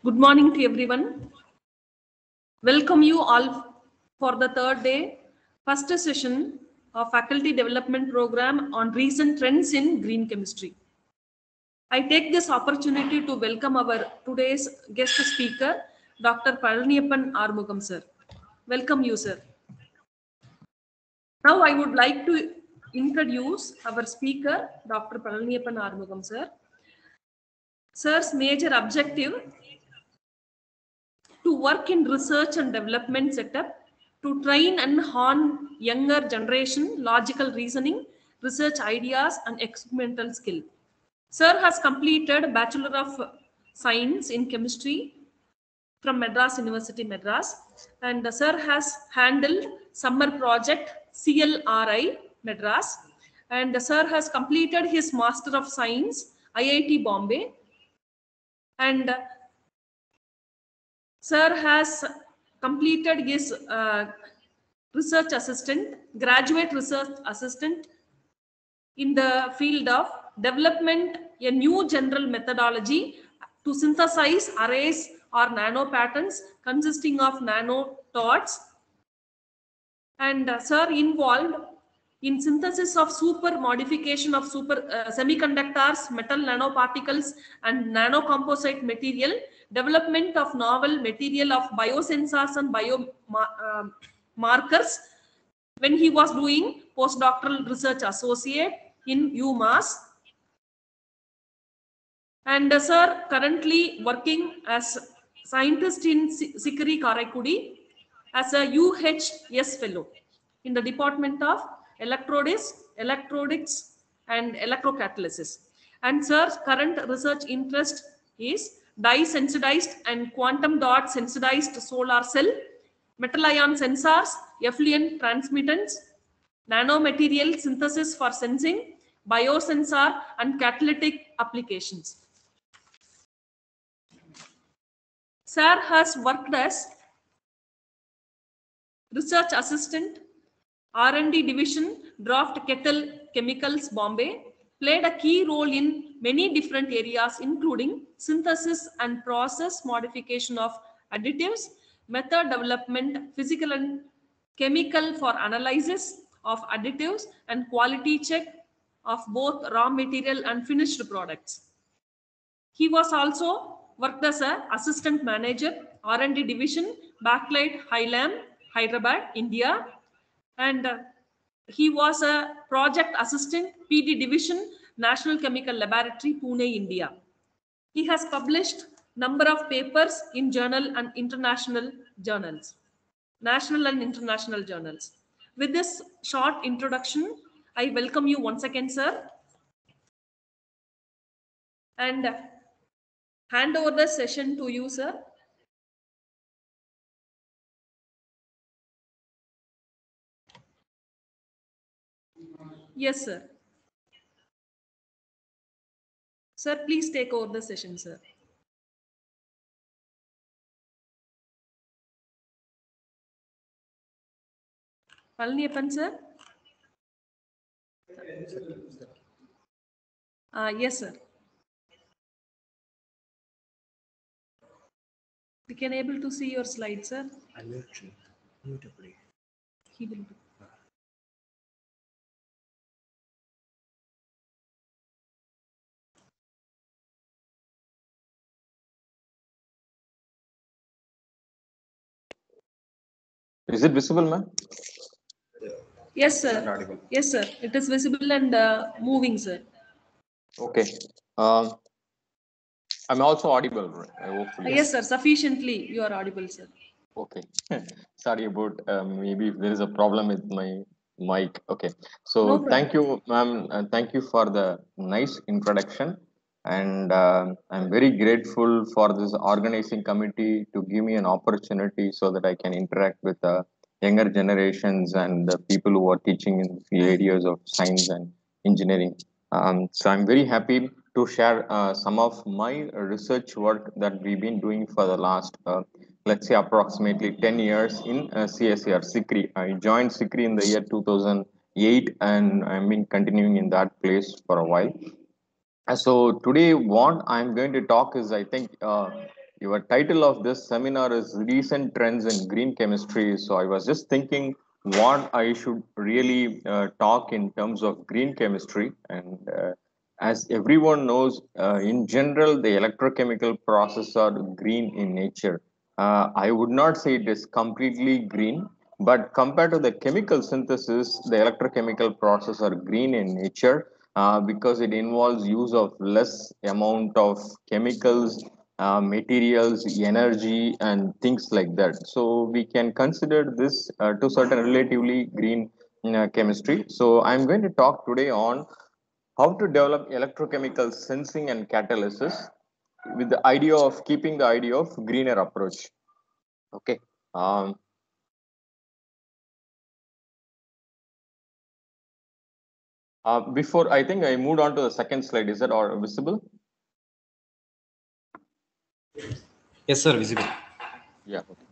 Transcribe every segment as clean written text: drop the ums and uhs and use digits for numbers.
Good morning to everyone. Welcome you all for the third day, first session of Faculty Development Program on recent trends in green chemistry. I take this opportunity to welcome our today's guest speaker, Dr. Palaniyappan Armugam sir. Welcome you, sir. Now I would like to introduce our speaker, Dr. Palaniyappan Armugam sir. Sir's major objective to work in research and development setup to train and hone younger generation logical reasoning, research ideas and experimental skill. Sir has completed Bachelor of Science in Chemistry from Madras University, Madras, and Sir has handled summer project CLRI, Madras, and Sir has completed his Master of Science, IIT Bombay, and Sir has completed his research assistant, graduate research assistant in the field of development a new general methodology to synthesize arrays or nano patterns consisting of nano thoughts. And Sir involved in synthesis of super modification of super semiconductors, metal nanoparticles and nanocomposite material, development of novel material of biosensors and markers when he was doing postdoctoral research associate in UMass. And Sir currently working as scientist in Sikri Karaikudi as a UHS fellow in the Department of Electronics and Electrocatalysis. And Sir's current research interest is dye sensitized and quantum dot sensitized solar cell, metal ion sensors, effluent transmittance, nanomaterial synthesis for sensing, biosensor and catalytic applications. Sir has worked as research assistant, R&D division, Draft Kettle Chemicals, Bombay, played a key role in many different areas, including synthesis and process modification of additives, method development, physical and chemical for analysis of additives, and quality check of both raw material and finished products. He was also worked as an assistant manager, R&D division, Backlight Highlam, Hyderabad, India, and he was a project assistant, PD division, National Chemical Laboratory, Pune, India. He has published number of papers in journal and international journals, national and international journals. With this short introduction, I welcome you once again, sir, and hand over the session to you, sir. Yes, sir. Sir, please take over the session, sir. Palaniyappan, sir? Yes, sir. We can able to see your slide, sir. I will mute it. He will do. Is it visible, ma'am? Yes, sir. Yes, sir. It is visible and moving, sir. Okay. I'm also audible, hopefully. Yes, sir. Sufficiently, you are audible, sir. Okay. Sorry about maybe if there is a problem with my mic. Okay. So No problem. thank you, ma'am. Thank you for the nice introduction. And I'm very grateful for this organizing committee to give me an opportunity so that I can interact with the younger generations and the people who are teaching in the areas of science and engineering. So I'm very happy to share some of my research work that we've been doing for the last, let's say, approximately 10 years in CSER, SICRI. I joined SICRI in the year 2008 and I've been continuing in that place for a while. So today what I'm going to talk is, I think, your title of this seminar is Recent Trends in Green Chemistry. So I was just thinking what I should really talk in terms of green chemistry. And as everyone knows, in general, the electrochemical processes are green in nature. I would not say it is completely green, but compared to the chemical synthesis, the electrochemical processes are green in nature because it involves use of less amount of chemicals, materials, energy, and things like that. So we can consider this to certain relatively green chemistry. So I'm going to talk today on how to develop electrochemical sensing and catalysis with the idea of keeping the idea of greener approach. Okay. Um, Before I think I moved on to the second slide. Is that all visible? Yes, sir, visible. Yeah. Okay.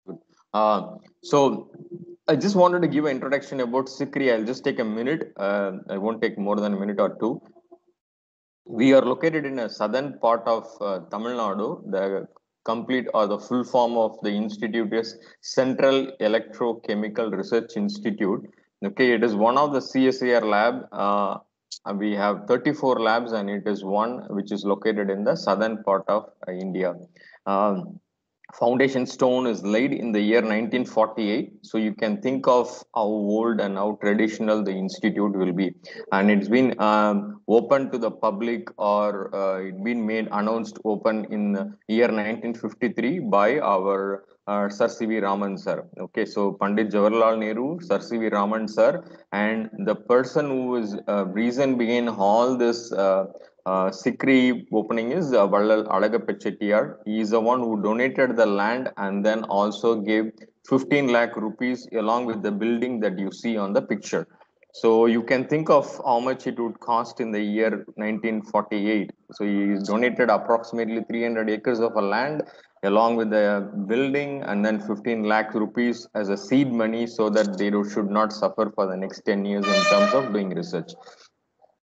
Good. So I just wanted to give an introduction about SICRI. I'll just take a minute. I won't take more than a minute or two. We are located in a southern part of Tamil Nadu. The complete or the full form of the institute is Central Electrochemical Research Institute. Okay, it is one of the CSIR lab. We have 34 labs, and it is one which is located in the southern part of India. Um, Foundation stone is laid in the year 1948, so you can think of how old and how traditional the institute will be. And it's been open to the public, or it's been made announced open in the year 1953 by our Sir C.V. Raman sir. Okay, so Pandit Jawaharlal Nehru, Sir C.V. Raman sir, and the person who is reason behind all this SICRI opening is Vallal Alagappa Chettiar. He is the one who donated the land and then also gave 15 lakh rupees along with the building that you see on the picture. So you can think of how much it would cost in the year 1948. So he donated approximately 300 acres of a land along with the building and then 15 lakh rupees as a seed money so that they should not suffer for the next 10 years in terms of doing research.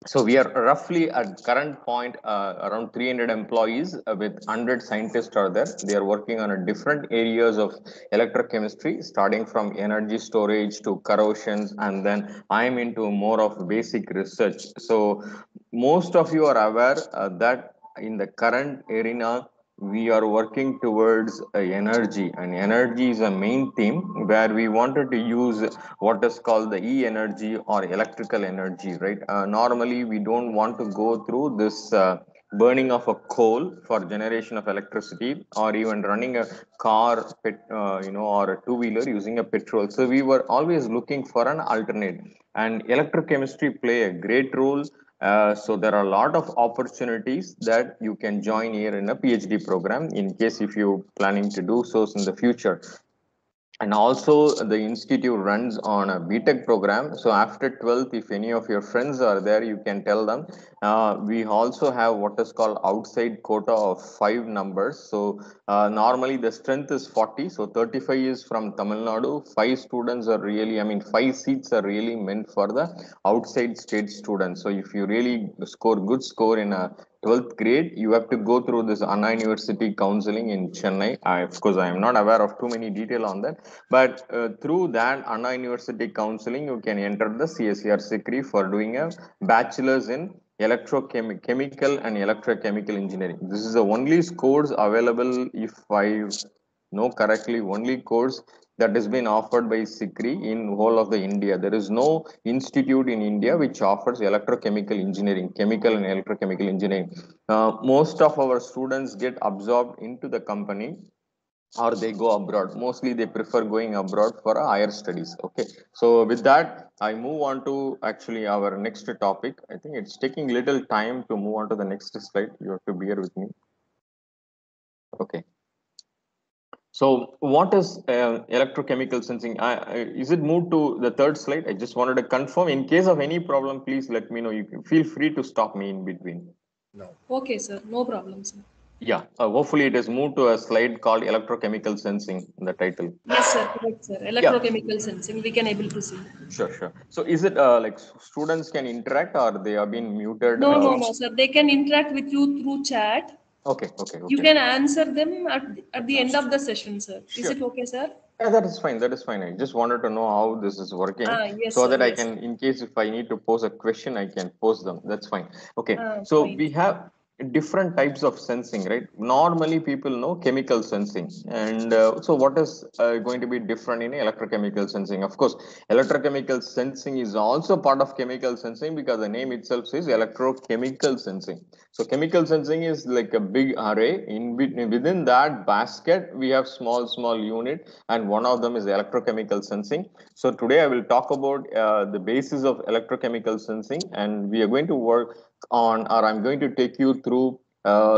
So we are roughly at current point around 300 employees with 100 scientists are there. They are working on a different areas of electrochemistry, starting from energy storage to corrosions, and then I'm into more of basic research. So most of you are aware that in the current arena we are working towards energy, and energy is a main theme where we wanted to use what is called the e-energy or electrical energy, right? Normally we don't want to go through this burning of a coal for generation of electricity, or even running a car or a two-wheeler using a petrol. So we were always looking for an alternate, and electrochemistry play a great role. So there are a lot of opportunities that you can join here in a PhD program in case if you planning to do so in the future. And also the institute runs on a BTech program. So after 12th, if any of your friends are there, you can tell them. We also have what is called outside quota of 5 numbers. So normally the strength is 40. So 35 is from Tamil Nadu. 5 students are really, 5 seats are really meant for the outside state students. So if you really score good score in a 12th grade, you have to go through this Anna University counseling in Chennai. Of course, I am not aware of too many detail on that. But through that Anna University counseling, you can enter the CSIR SICRI for doing a bachelor's in electrochemical and electrochemical engineering. This is the only course available, if I know correctly, only course that has been offered by SICRI in whole of the India. There is no institute in India which offers electrochemical engineering, chemical and electrochemical engineering. Most of our students get absorbed into the company, or they go abroad. Mostly they prefer going abroad for a higher studies. Okay, so with that I move on to actually our next topic. I think it's taking little time to move on to the next slide. You have to bear with me. Okay, so what is electrochemical sensing? Is it moved to the third slide? I just wanted to confirm. In case of any problem, please let me know. You can feel free to stop me in between. No. Okay, sir. No problem, sir. Yeah, hopefully it is moved to a slide called electrochemical sensing in the title. Yes, sir. Correct, sir. Yeah, Electrochemical sensing. We can able to see. sure, sure. So is it like students can interact or they have been muted? No, no, no, sir. They can interact with you through chat. Okay, okay, You okay. can answer them at the end of the session, sir. Is Sure. it okay, sir? Yeah, that is fine. That is fine. I just wanted to know how this is working Yes, so sir. that I Yes. can, in case if I need to pose a question, I can pose them. That's fine. Okay. So Fine. we have different types of sensing, right? Normally people know chemical sensing. And so what is going to be different in electrochemical sensing? Of course, electrochemical sensing is also part of chemical sensing because the name itself says electrochemical sensing. So chemical sensing is like a big array. Within that basket, we have small unit, and one of them is electrochemical sensing. So today I will talk about the basis of electrochemical sensing, and we are going to work on, or I'm going to take you through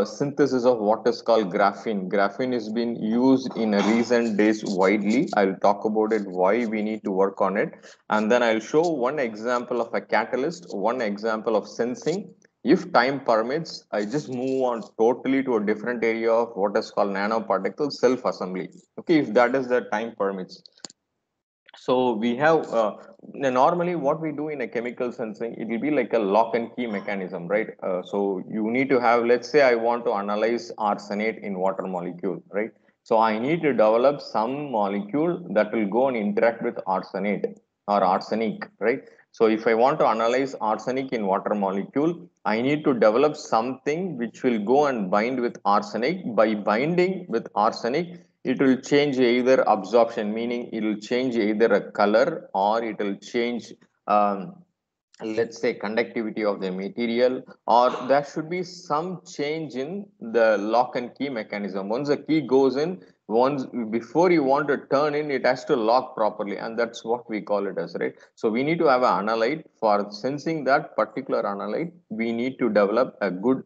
synthesis of what is called graphene. Graphene has been used in recent days widely. I'll talk about it, why we need to work on it, and then I'll show one example of a catalyst, one example of sensing. If time permits, I just move on totally to a different area of what is called nanoparticle self-assembly. Okay, if that is the time permits. So we have normally what we do in a chemical sensing, it will be like a lock and key mechanism, right? So you need to have, let's say I want to analyze arsenate in water molecule, right? So I need to develop some molecule that will go and interact with arsenate or arsenic, right? So if I want to analyze arsenic in water molecule, I need to develop something which will go and bind with arsenic. By binding with arsenic, it will change either absorption, meaning it will change either a color, or it will change let's say conductivity of the material, or there should be some change in the lock and key mechanism. Once the key goes in, once before you want to turn in, it has to lock properly, and that's what we call it as, right? So we need to have an analyte. For sensing that particular analyte, we need to develop a good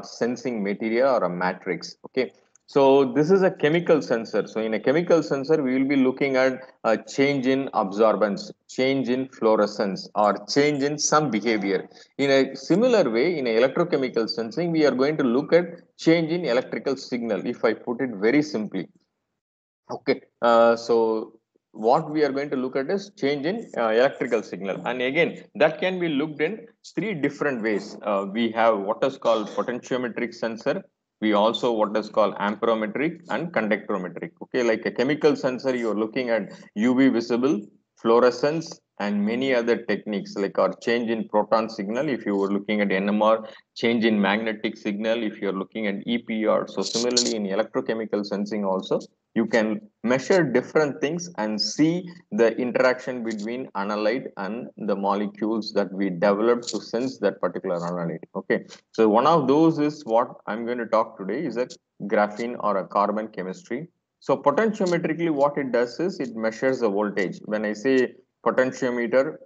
sensing material or a matrix. Okay, so this is a chemical sensor. So in a chemical sensor, we will be looking at a change in absorbance, change in fluorescence, or change in some behavior. In a similar way, in electrochemical sensing, we are going to look at change in electrical signal, if I put it very simply. Okay, so what we are going to look at is change in electrical signal. And again, that can be looked in three different ways. We have what is called potentiometric sensor. We also what is called amperometric and conductometric. Okay, like a chemical sensor, you are looking at UV visible, fluorescence, and many other techniques like our change in proton signal. If you were looking at NMR, change in magnetic signal, if you're looking at EPR. So similarly in electrochemical sensing also, you can measure different things and see the interaction between analyte and the molecules that we develop to sense that particular analyte. Okay, so one of those is what I'm going to talk today is a graphene or a carbon chemistry. So potentiometrically what it does is it measures the voltage. When I say potentiometer,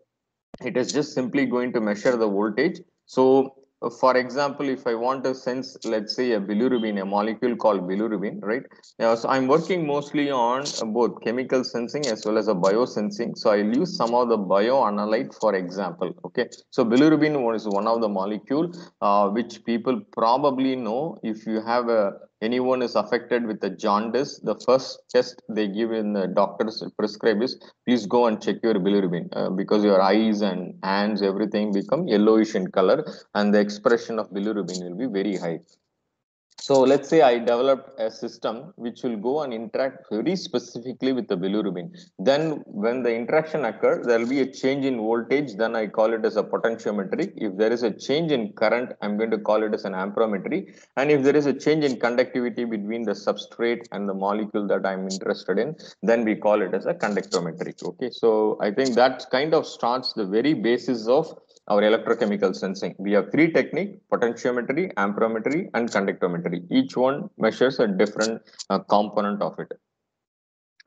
it is just simply going to measure the voltage. So for example, if I want to sense, let's say a bilirubin, a molecule called bilirubin, right? So I'm working mostly on both chemical sensing as well as a biosensing. So I'll use some of the bioanalyte for example. Okay, so bilirubin is one of the molecule which people probably know. If you have a anyone is affected with the jaundice, the first test they give in the doctor's prescribe is please go and check your bilirubin because your eyes and hands, everything become yellowish in color, and the expression of bilirubin will be very high. So let's say I developed a system which will go and interact very specifically with the bilirubin. Then when the interaction occurs, there will be a change in voltage. Then I call it as a potentiometry. If there is a change in current, I'm going to call it as an amperometry. And if there is a change in conductivity between the substrate and the molecule that I'm interested in, then we call it as a conductometry. Okay, so I think that kind of starts the very basis of our electrochemical sensing. We have three techniques: potentiometry, amperometry, and conductometry. Each one measures a different component of it.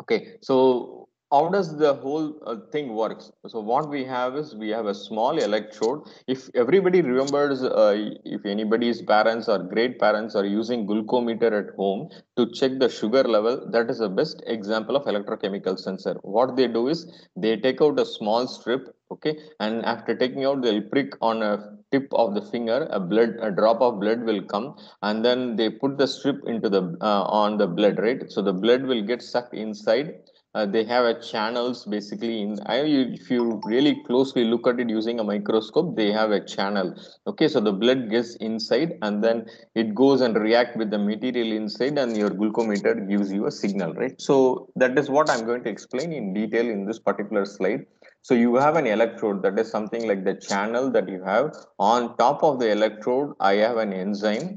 Okay, so how does the whole thing works? So what we have is we have a small electrode. If everybody remembers, if anybody's parents or great parents are using glucometer at home to check the sugar level, that is the best example of electrochemical sensor. What they do is they take out a small strip, okay, and after taking out, they'll prick on a tip of the finger, a drop of blood will come, and then they put the strip into the on the blood, right? So the blood will get sucked inside. They have a channels basically if you really closely look at it using a microscope, they have a channel. Okay, so the blood gets inside, and then it goes and react with the material inside, and your glucometer gives you a signal, right? So that is what I'm going to explain in detail in this particular slide. So you have an electrode, that is something like the channel that you have. On top of the electrode, I have an enzyme.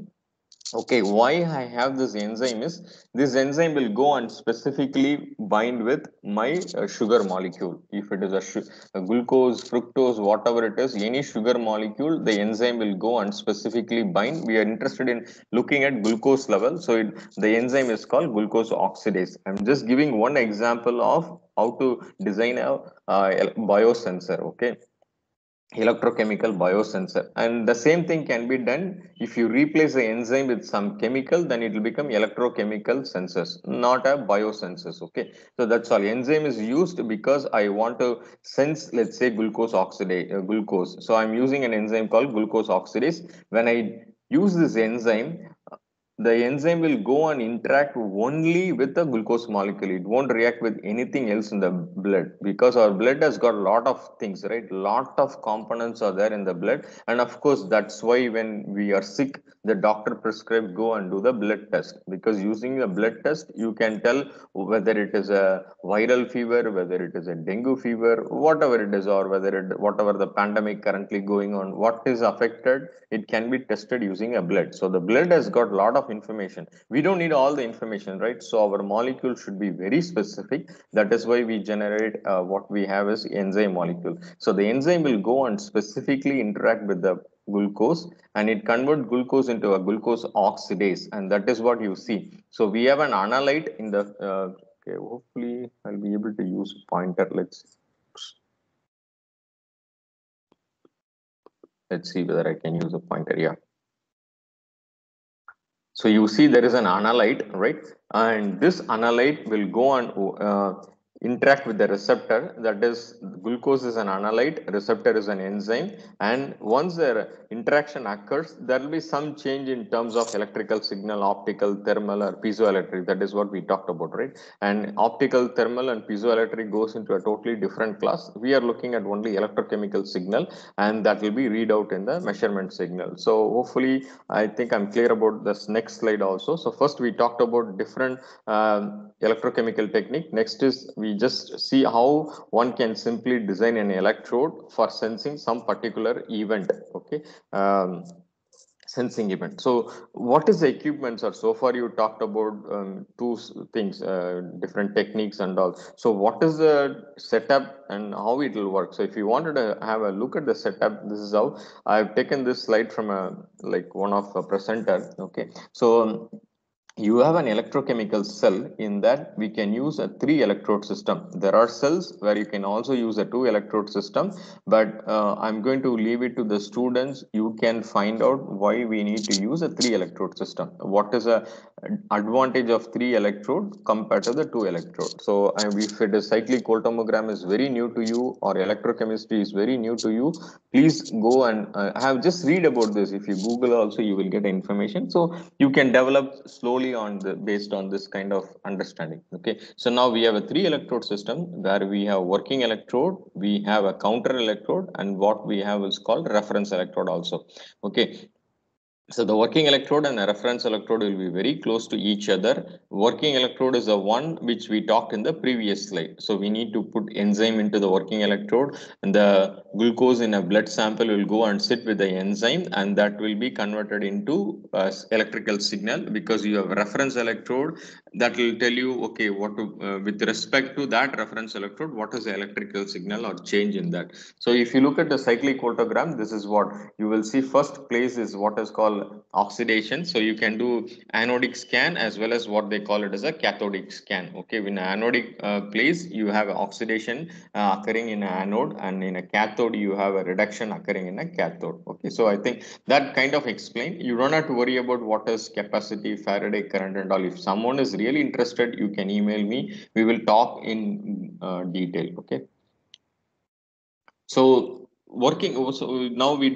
Okay, why I have this enzyme is, this enzyme will go and specifically bind with my sugar molecule. If it is a glucose, fructose, whatever it is, any sugar molecule, the enzyme will go and specifically bind. We are interested in looking at glucose level. So the enzyme is called glucose oxidase. I'm just giving one example of how to design a biosensor. Okay, electrochemical biosensor, and the same thing can be done if you replace the enzyme with some chemical, then it will become electrochemical sensors, not a biosensors. Okay, so that's all. Enzyme is used because I want to sense, let's say, glucose oxidase, glucose. So I'm using an enzyme called glucose oxidase. When I use this enzyme, the enzyme will go and interact only with the glucose molecule. It won't react with anything else in the blood, because our blood has got a lot of things, right? Lot of components are there in the blood. And of course, that's why when we are sick, the doctor prescribe go and do the blood test, because using the blood test, you can tell whether it is a viral fever, whether it is a dengue fever, whatever it is, or whatever the pandemic currently going on, what is affected, it can be tested using a blood. So the blood has got a lot of information. We don't need all the information, right? So our molecule should be very specific. That is why we generate what we have is enzyme molecule. So the enzyme will go and specifically interact with the glucose, and it convert glucose into a glucose oxidase, and that is what you see. So we have an analyte in the okay, hopefully I'll be able to use pointer. Let's see whether I can use a pointer. Yeah, so you see there is an analyte, right? And this analyte will go and interact with the receptor. That is, glucose is an analyte, receptor is an enzyme. And once the interaction occurs, there will be some change in terms of electrical signal, optical, thermal, or piezoelectric. That is what we talked about, right? And optical, thermal, and piezoelectric goes into a totally different class. We are looking at only electrochemical signal, and that will be read out in the measurement signal. So hopefully, I think I'm clear about this next slide also. So first we talked about different electrochemical technique. Next is we just see how one can simply design an electrode for sensing some particular event. Okay. Sensing event. So what is the equipments? Or so far you talked about two things, different techniques and all. So what is the setup and how it will work? So if you wanted to have a look at the setup, this is how I've taken this slide from one of a presenter. Okay, so you have an electrochemical cell. In that we can use a 3 electrode system. There are cells where you can also use a 2 electrode system, but I'm going to leave it to the students. You can find out why we need to use a 3 electrode system. What is a advantage of 3 electrode compared to the 2 electrode? So if it is cyclic voltammogram is very new to you, or electrochemistry is very new to you, please go and have just read about this. If you Google also, you will get information. So you can develop slowly based on this kind of understanding. Okay, so now we have a 3 electrode system where we have working electrode, we have a counter electrode, and what we have is called reference electrode also. Okay, so the working electrode and the reference electrode will be very close to each other. Working electrode is the one which we talked in the previous slide. So we need to put enzyme into the working electrode, and the glucose in a blood sample will go and sit with the enzyme, and that will be converted into electrical signal, because you have reference electrode that will tell you, okay, with respect to that reference electrode, what is the electrical signal or change in that. So if you look at the cyclic voltagram, this is what you will see. First place is what is called oxidation. So you can do anodic scan as well as what they call it as a cathodic scan. Okay, in anodic place you have oxidation occurring in an anode, and in a cathode you have a reduction occurring in a cathode. Okay, so I think that kind of explain. You don't have to worry about what is capacity, Faraday current and all. If someone is really interested, you can email me. We will talk in detail. Okay. So working. So now we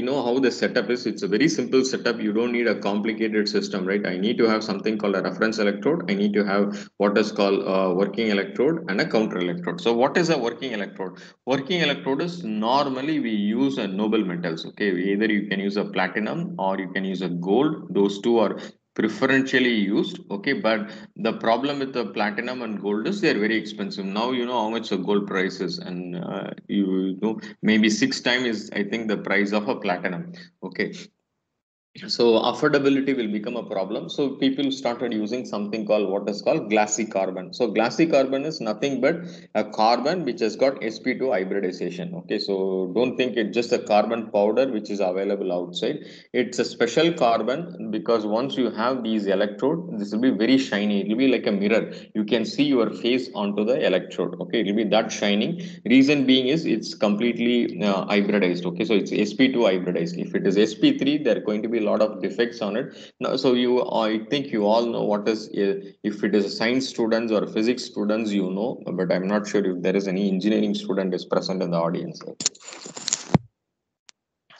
know how the setup is. It's a very simple setup. You don't need a complicated system, right? I need to have something called a reference electrode. I need to have what is called a working electrode and a counter electrode. So what is a working electrode? Working electrode is normally we use a noble metals. Okay, either you can use a platinum or you can use a gold. Those two are preferentially used. Okay, but the problem with the platinum and gold is they're very expensive. Now you know how much the gold price is, and you know maybe 6 times is I think the price of a platinum. Okay, so affordability will become a problem. So people started using something called what is called glassy carbon. So glassy carbon is nothing but a carbon which has got sp2 hybridization. Okay, so don't think it's just a carbon powder which is available outside. It's a special carbon because once you have these electrode, this will be very shiny. It will be like a mirror. You can see your face onto the electrode. Okay, it will be that shining. Reason being is it's completely hybridized. Okay, so it's sp2 hybridized. If it is sp3, there are going to be a lot of defects on it. Now, so I think you all know what is, if it is science students or physics students, you know, but I'm not sure if there is any engineering student is present in the audience.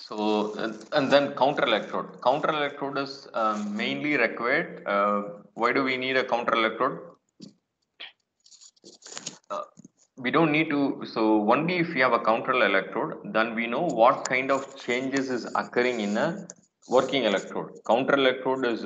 So, and then counter electrode. Counter electrode is mainly required. Why do we need a counter electrode? We don't need to. So only if we have a counter electrode, then we know what kind of changes is occurring in a working electrode. Counter electrode is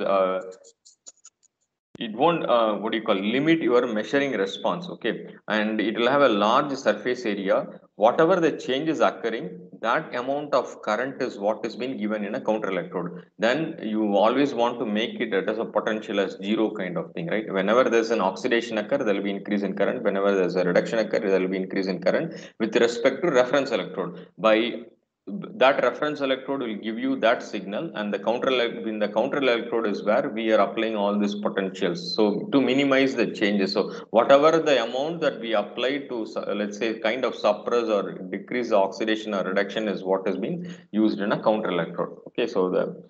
it won't what do you call, limit your measuring response. Okay, and it will have a large surface area. Whatever the change is occurring, that amount of current is what is being given in a counter electrode. Then you always want to make it as a potential as zero kind of thing, right? Whenever there's an oxidation occur, there will be increase in current. Whenever there's a reduction occur, there will be increase in current with respect to reference electrode. By that reference electrode will give you that signal, and the in the counter electrode is where we are applying all these potentials, so to minimize the changes. So whatever the amount that we apply to, let's say, kind of suppress or decrease the oxidation or reduction is what is being used in a counter electrode. Okay, so the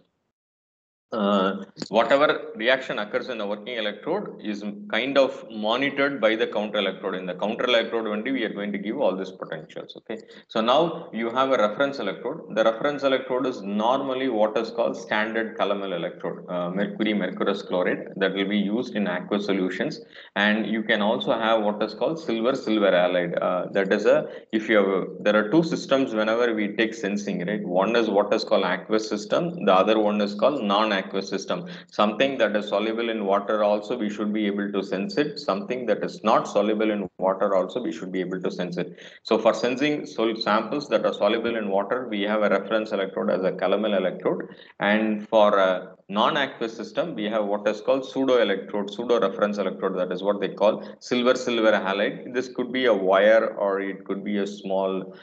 whatever reaction occurs in the working electrode is kind of monitored by the counter electrode. In the counter electrode only we are going to give all these potentials. Okay, so now you have a reference electrode. The reference electrode is normally what is called standard calomel electrode, mercurous chloride, that will be used in aqueous solutions. And you can also have what is called silver halide. That is a, if you have, there are two systems whenever we take sensing, right? One is what is called aqueous system, the other one is called non-aqueous system. Something that is soluble in water also we should be able to sense it. Something that is not soluble in water also we should be able to sense it. So for sensing samples that are soluble in water, we have a reference electrode as a calomel electrode. And for a non-aqueous system, we have what is called pseudo electrode, pseudo reference electrode. That is what they call silver halide. This could be a wire or it could be a small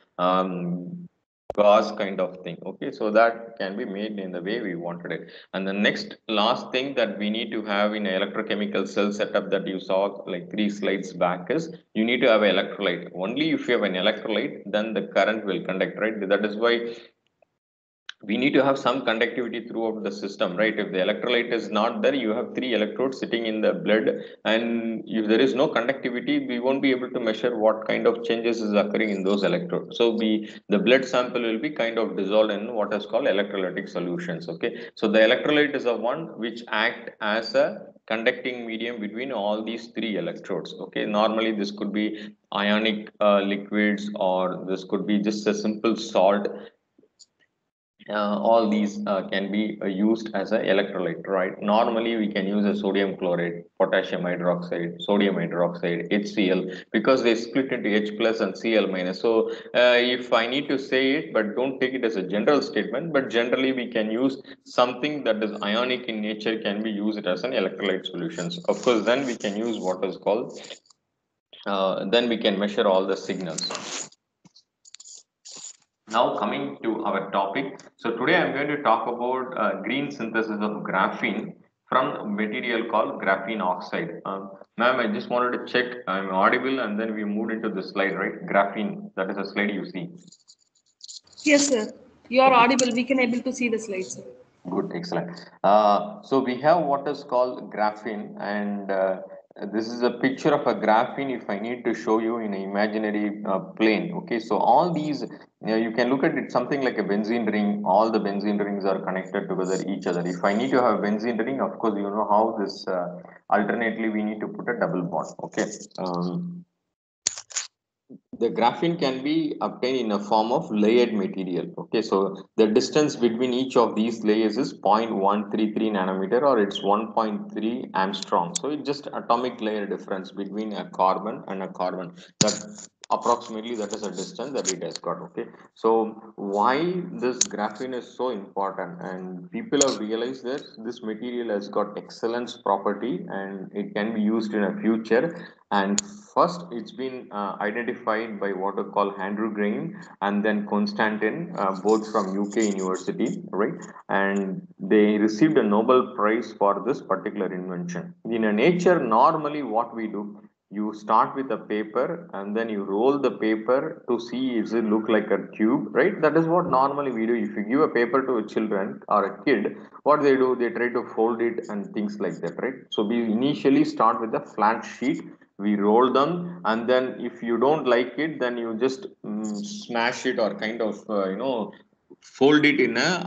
gauze kind of thing. Okay, so that can be made in the way we wanted it. And the next last thing that we need to have in an electrochemical cell setup that you saw like 3 slides back is you need to have an electrolyte. Only if you have an electrolyte, then the current will conduct, right? That is why we need to have some conductivity throughout the system, right? If the electrolyte is not there, you have 3 electrodes sitting in the blood, and if there is no conductivity, we won't be able to measure what kind of changes is occurring in those electrodes. So the blood sample will be kind of dissolved in what is called electrolytic solutions. Okay, so the electrolyte is the one which act as a conducting medium between all these 3 electrodes. Okay, normally this could be ionic liquids, or this could be just a simple salt. All these can be used as an electrolyte, right? Normally we can use a sodium chloride, potassium hydroxide, sodium hydroxide, HCl, because they split into H plus and Cl minus. So if I need to say it, but don't take it as a general statement, but generally we can use something that is ionic in nature, can be used as an electrolyte solutions. Of course, then we can use what is called, then we can measure all the signals. Now coming to our topic. So today I'm going to talk about green synthesis of graphene from a material called graphene oxide. Ma'am, I just wanted to check I'm audible, and then we moved into the slide, right? Graphene, that is a slide you see. Yes, sir. You are audible. We can able to see the slides, sir. Good, excellent. So we have what is called graphene, and This is a picture of a graphene if I need to show you in an imaginary plane. Okay, so all these, you can look at it something like a benzene ring. All the benzene rings are connected together each other. If I need to have benzene ring, of course, you know how this, alternately, we need to put a double bond. Okay. The graphene can be obtained in a form of layered material. Okay, so the distance between each of these layers is 0.133 nanometer, or it's 1.3 angstrom. So it's just atomic layer difference between a carbon and a carbon. That approximately, that is a distance that it has got. Okay, so why this graphene is so important, and people have realized that this material has got excellence property and it can be used in a future. And first, it's been identified by what are called Andrew Green and then Konstantin, both from UK University, right? And they received a Nobel Prize for this particular invention. In a nature, normally what we do, you start with a paper and then you roll the paper to see if it look like a tube, right? That is what normally we do. If you give a paper to a children or a kid, what they do, they try to fold it and things like that, right? So we initially start with a flat sheet, we roll them, and then if you don't like it, then you just smash it, or kind of fold it in a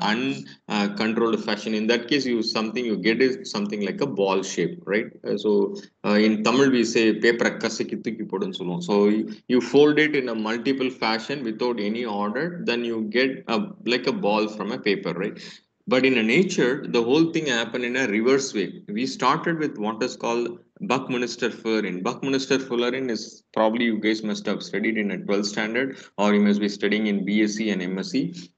uncontrolled fashion. In that case, you something you get is something like a ball shape, right? In Tamil we say paper kasiki thukki podunu solluvom. So you fold it in a multiple fashion without any order, then you get like a ball from a paper, right? But in a nature, the whole thing happened in a reverse way. We started with what is called Buckminster Fullerene. Buckminster Fullerene is, probably you guys must have studied in a 12th standard, or you must be studying in BSc and MSc.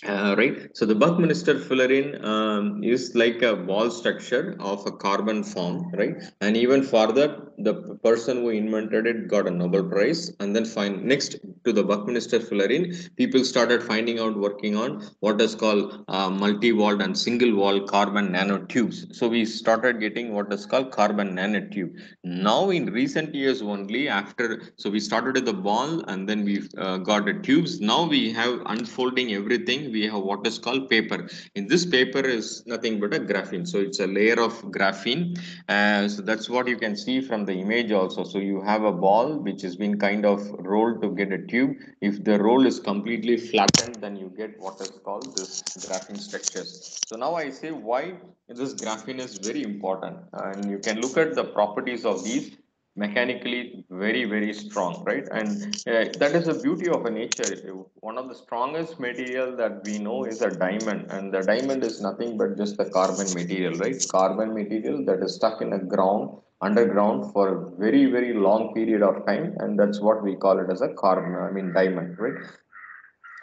Right. So the Buckminster Fullerene is like a ball structure of a carbon form, right? And even further, the person who invented it got a Nobel Prize. And then next to the Buckminster Fullerene, people started finding out, working on what is called multi-walled and single-walled carbon nanotubes. So we started getting what is called carbon nanotube. Now in recent years only, so we started with the ball and then we got the tubes. Now we have unfolding everything. We have what is called paper. In this paper is nothing but a graphene. So it's a layer of graphene. So that's what you can see from the image also. So you have a ball which has been kind of rolled to get a tube. If the roll is completely flattened, then you get what is called this graphene structures. So now I say why this graphene is very important, and you can look at the properties of these. Mechanically very strong, right? And that is the beauty of a nature. One of the strongest material that we know is a diamond, and the diamond is nothing but just the carbon material, right? Carbon material that is stuck in a ground, underground, for a very long period of time, and that's what we call it as a carbon, I mean diamond, right?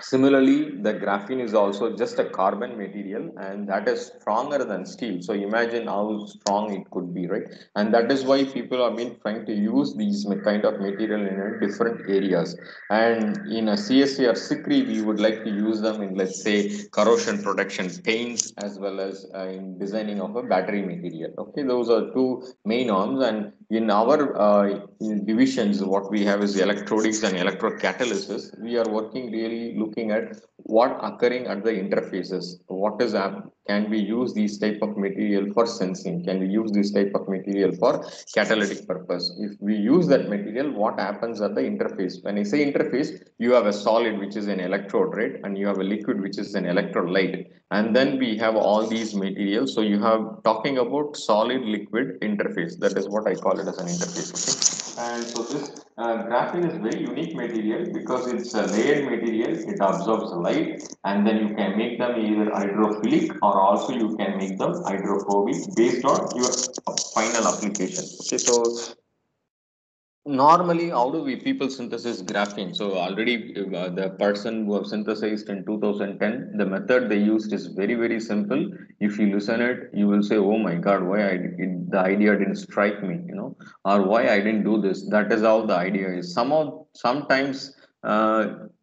Similarly, the graphene is also just a carbon material, and that is stronger than steel. So imagine how strong it could be, right? And that is why people have been trying to use these kind of material in different areas. And in a CSC or SICRI, we would like to use them in, let's say, corrosion protection paints, as well as in designing of a battery material. Okay, those are two main arms. And in our divisions, what we have is electronics and electrocatalysis. We are working really looking at what occurring at the interfaces. What is can we use these type of material for sensing? Can we use this type of material for catalytic purpose? If we use that material, what happens at the interface? When I say interface, you have a solid, which is an electrode, right? And you have a liquid, which is an electrolyte. And then we have all these materials. So you have talking about solid liquid interface. That is what I call it as an interface. Okay. And so this graphene is very unique material because it's a layered material. It absorbs light, and then you can make them either hydrophilic, or also you can make them hydrophobic based on your final application. Okay, so normally, how do we people synthesis graphene? So already the person who have synthesized in 2010, the method they used is very simple. If you listen it, you will say, "Oh my God, why the idea didn't strike me," or why I didn't do this. That is how the idea is. Sometimes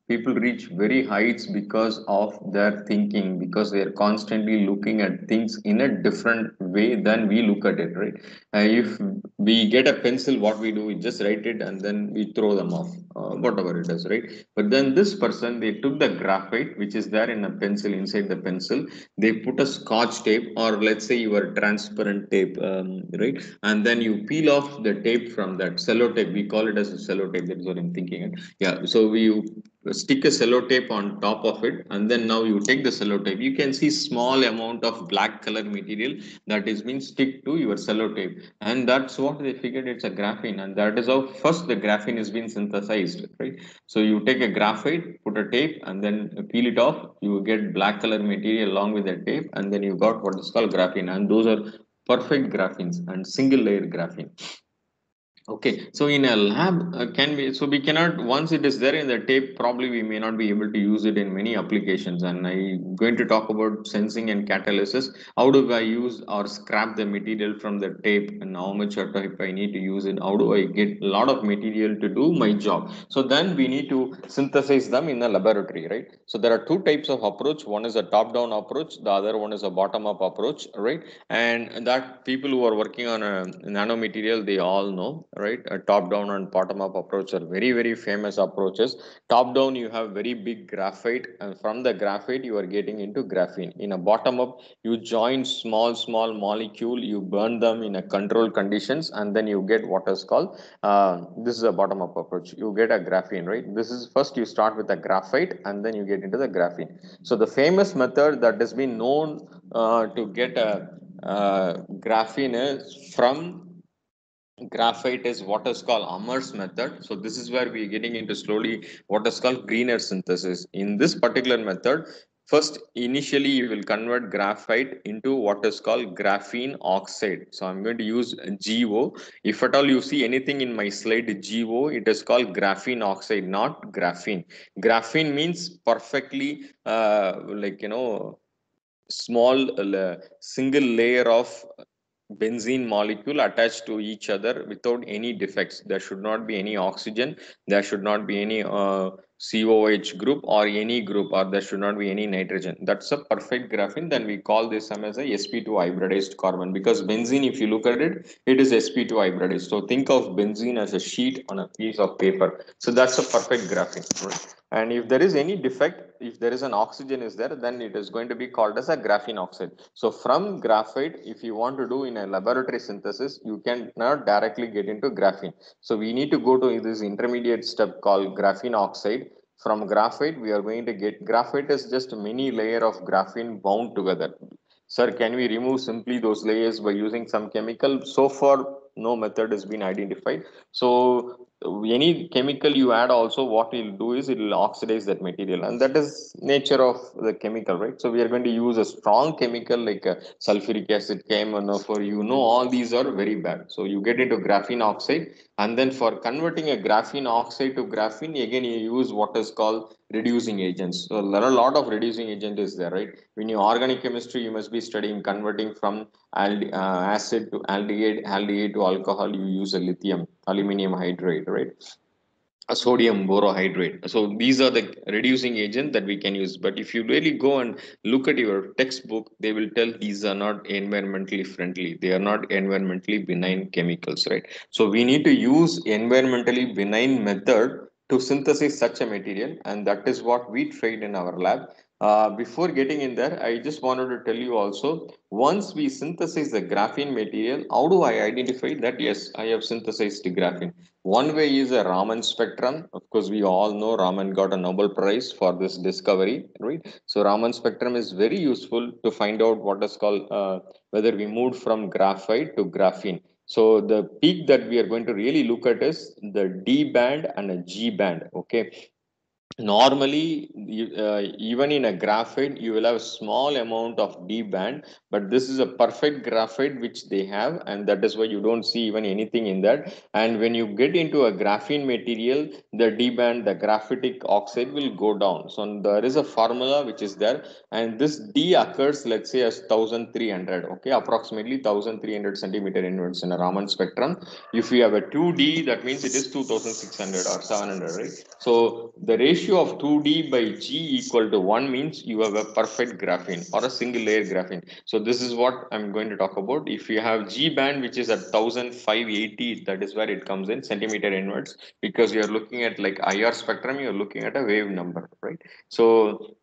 people reach very heights because of their thinking, because they are constantly looking at things in a different way than we look at it, right? If we get a pencil, what we do, we just write it and then we throw them off, whatever it is, right? But then this person, they took the graphite, which is there in a pencil, inside the pencil, they put a scotch tape, or let's say your transparent tape, right? And then you peel off the tape from that sellotape. We call it as a sellotape. That's what I'm thinking. Yeah. So we stick a sellotape on top of it, and then now you take the sellotape. You can see small amount of black color material that is being stick to your sellotape, and that's what they figured it's a graphene, and that is how first the graphene is being synthesized, right? So you take a graphite, put a tape, and then peel it off. You get black color material along with the tape, and then you got what is called graphene, and those are perfect graphenes and single layer graphene. Okay, so in a lab, can we, so we cannot, once it is there in the tape, probably we may not be able to use it in many applications. And I'm going to talk about sensing and catalysis. How do I use or scrap the material from the tape, and how much of tape I need to use it? How do I get a lot of material to do my job? So then we need to synthesize them in a laboratory, right? So there are two types of approach. One is a top-down approach. The other one is a bottom-up approach, right? And that people who are working on a nanomaterial, they all know, right? A top down and bottom up approach are very, very famous approaches. Top down, you have very big graphite, and from the graphite you are getting into graphene. In a bottom up, you join small molecule, you burn them in a controlled conditions, and then you get what is called, this is a bottom up approach, you get a graphene, right? This is first you start with a graphite and then you get into the graphene. So the famous method that has been known to get a graphene is from graphite is what is called Ammer's method. So this is where we're getting into slowly what is called greener synthesis. In this particular method, first initially you will convert graphite into what is called graphene oxide. So I'm going to use GO. If at all you see anything in my slide GO, it is called graphene oxide, not graphene. Graphene means perfectly small single layer of benzene molecule attached to each other without any defects. There should not be any oxygen, there should not be any COH group or any group, or there should not be any nitrogen. That's a perfect graphene. Then we call this as a sp2 hybridized carbon, because benzene, if you look at it, it is sp2 hybridized. So think of benzene as a sheet on a piece of paper. So that's a perfect graphene, right? And if there is any defect, if there is an oxygen is there, then it is going to be called as a graphene oxide. So from graphite, if you want to do in a laboratory synthesis, you can not directly get into graphene. So we need to go to this intermediate step called graphene oxide. From graphite, we are going to get, graphite is just a mini layer of graphene bound together. Sir, can we remove simply those layers by using some chemical? So far, no method has been identified. So any chemical you add also, what it will do is it will oxidize that material, and that is nature of the chemical, right? So we are going to use a strong chemical like sulfuric acid, KMNO4, all these are very bad. So you get into graphene oxide, and then for converting a graphene oxide to graphene, again you use what is called reducing agents. So there are a lot of reducing agent is there, right? When you organic chemistry, you must be studying converting from acid to aldehyde to alcohol. You use a lithium aluminum hydride, right? A sodium borohydrate. So these are the reducing agent that we can use. But if you really go and look at your textbook, they will tell these are not environmentally friendly. They are not environmentally benign chemicals, right? So we need to use environmentally benign method to synthesize such a material, and that is what we tried in our lab. Before getting in there, I just wanted to tell you also, once we synthesize the graphene material, how do I identify that yes, I have synthesized the graphene? One way is a Raman spectrum. Of course, we all know Raman got a Nobel Prize for this discovery, right? So Raman spectrum is very useful to find out what is called whether we moved from graphite to graphene. So the peak that we are going to really look at is the D band and a G band. Okay, normally even in a graphite you will have a small amount of D band, but this is a perfect graphite which they have, and that is why you don't see even anything in that. And when you get into a graphene material, the D band, the graphitic oxide will go down. So there is a formula which is there, and this D occurs, let's say, as 1300, okay, approximately 1300 centimeter inwards in a Raman spectrum. If you have a 2D, that means it is 2600 or 700, right? So the ratio ratio of 2D by G equal to 1 means you have a perfect graphene or a single layer graphene. So this is what I'm going to talk about. If you have G band, which is at 1580, that is where it comes in centimeter inverse, because you're looking at like IR spectrum, you're looking at a wave number, right? So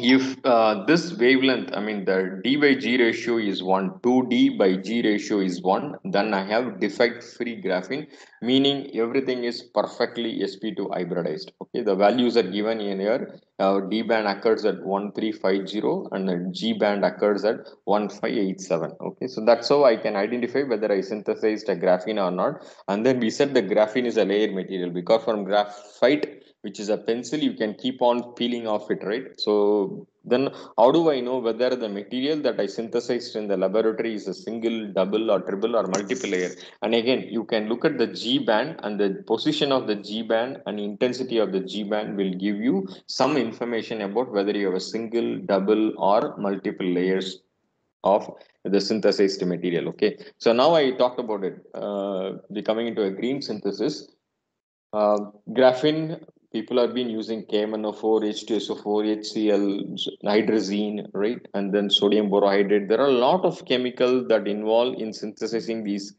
if this wavelength, I mean the D by G ratio is 1, 2D by G ratio is 1, then I have defect free graphene, meaning everything is perfectly sp2 hybridized. Okay, the values are given in here. D band occurs at 1350 and the G band occurs at 1587. Okay, so that's how I can identify whether I synthesized a graphene or not. And then we said the graphene is a layer material, because from graphite, which is a pencil, you can keep on peeling off it, right? So then how do I know whether the material that I synthesized in the laboratory is a single, double or triple or multiple layer? And again, you can look at the G band, and the position of the G band and intensity of the G band will give you some information about whether you have a single, double or multiple layers of the synthesized material. Okay, so now I talked about it, becoming into a green synthesis. Graphene, people have been using KMNO4, H2SO4, HCl, hydrazine, right? And then sodium borohydrate. There are a lot of chemicals that involve in synthesizing these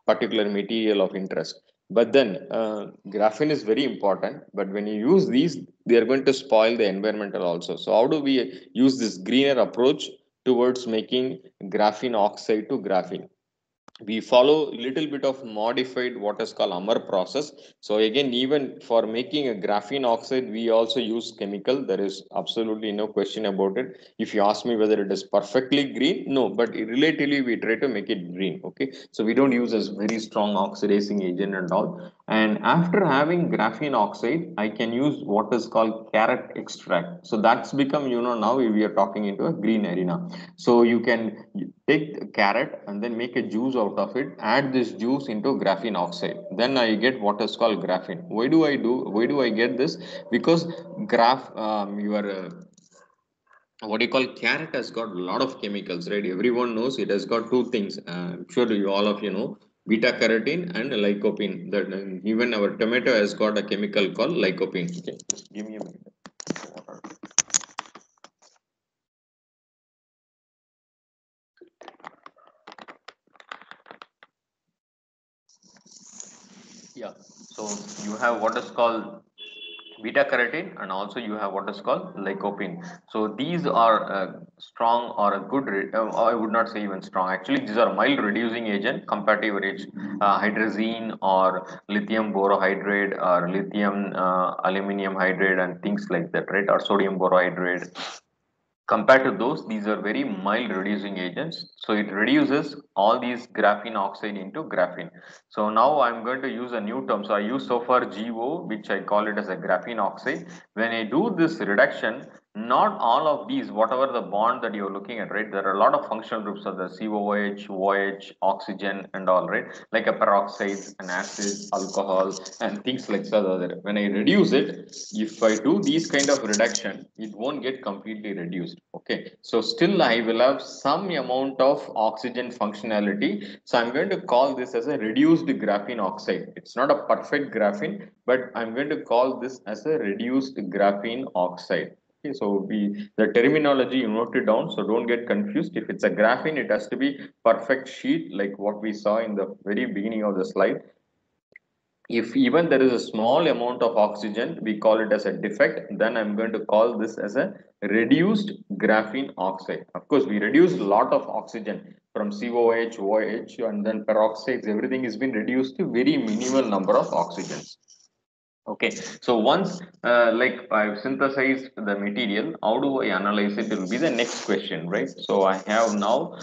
particular material of interest. But then graphene is very important. But when you use these, they are going to spoil the environmental also. So how do we use this greener approach towards making graphene oxide to graphene? We follow little bit of modified what is called Amar process. So again, even for making a graphene oxide, we also use chemical. There is absolutely no question about it. If you ask me whether it is perfectly green, no, but relatively we try to make it green. Okay, so we don't use a very strong oxidizing agent and all. And after having graphene oxide, I can use what is called carrot extract. So that's become, now we are talking into a green arena. So you can take the carrot and then make a juice out of it, add this juice into graphene oxide, then I get what is called graphene. Why do I get this? Because your what you call carrot has got a lot of chemicals, right? Everyone knows it has got two things. I'm sure you all of you know, beta carotene and lycopene. That even our tomato has got a chemical called lycopene. Okay, just give me a minute. Yeah, so you have what is called beta carotene, and also you have what is called lycopene. So these are strong or a good I would not say even strong, actually these are mild reducing agent compared to your hydrazine or lithium borohydrate or lithium aluminum hydrate and things like that, right? Or sodium borohydrate. Compared to those, these are very mild reducing agents. So it reduces all these graphene oxide into graphene. So now I'm going to use a new term. So I use so far GO, which I call it as a graphene oxide. When I do this reduction, not all of these, whatever the bond that you're looking at, right? There are a lot of functional groups of the COOH, OH, oxygen and all, right? Like a peroxides, an acid, alcohol and things like that. When I reduce it, if I do these kind of reduction, it won't get completely reduced. Okay, so still I will have some amount of oxygen functionality. So I'm going to call this as a reduced graphene oxide. It's not a perfect graphene, but I'm going to call this as a reduced graphene oxide. Okay, so the terminology, you note it down, so don't get confused. If it's a graphene, it has to be perfect sheet like what we saw in the very beginning of the slide. If even there is a small amount of oxygen, we call it as a defect, then I'm going to call this as a reduced graphene oxide. Of course, we reduce a lot of oxygen from COH, OH, and then peroxides, everything has been reduced to very minimal number of oxygens. Okay, so once like I've synthesized the material, how do I analyze it? It will be the next question, right? So I have now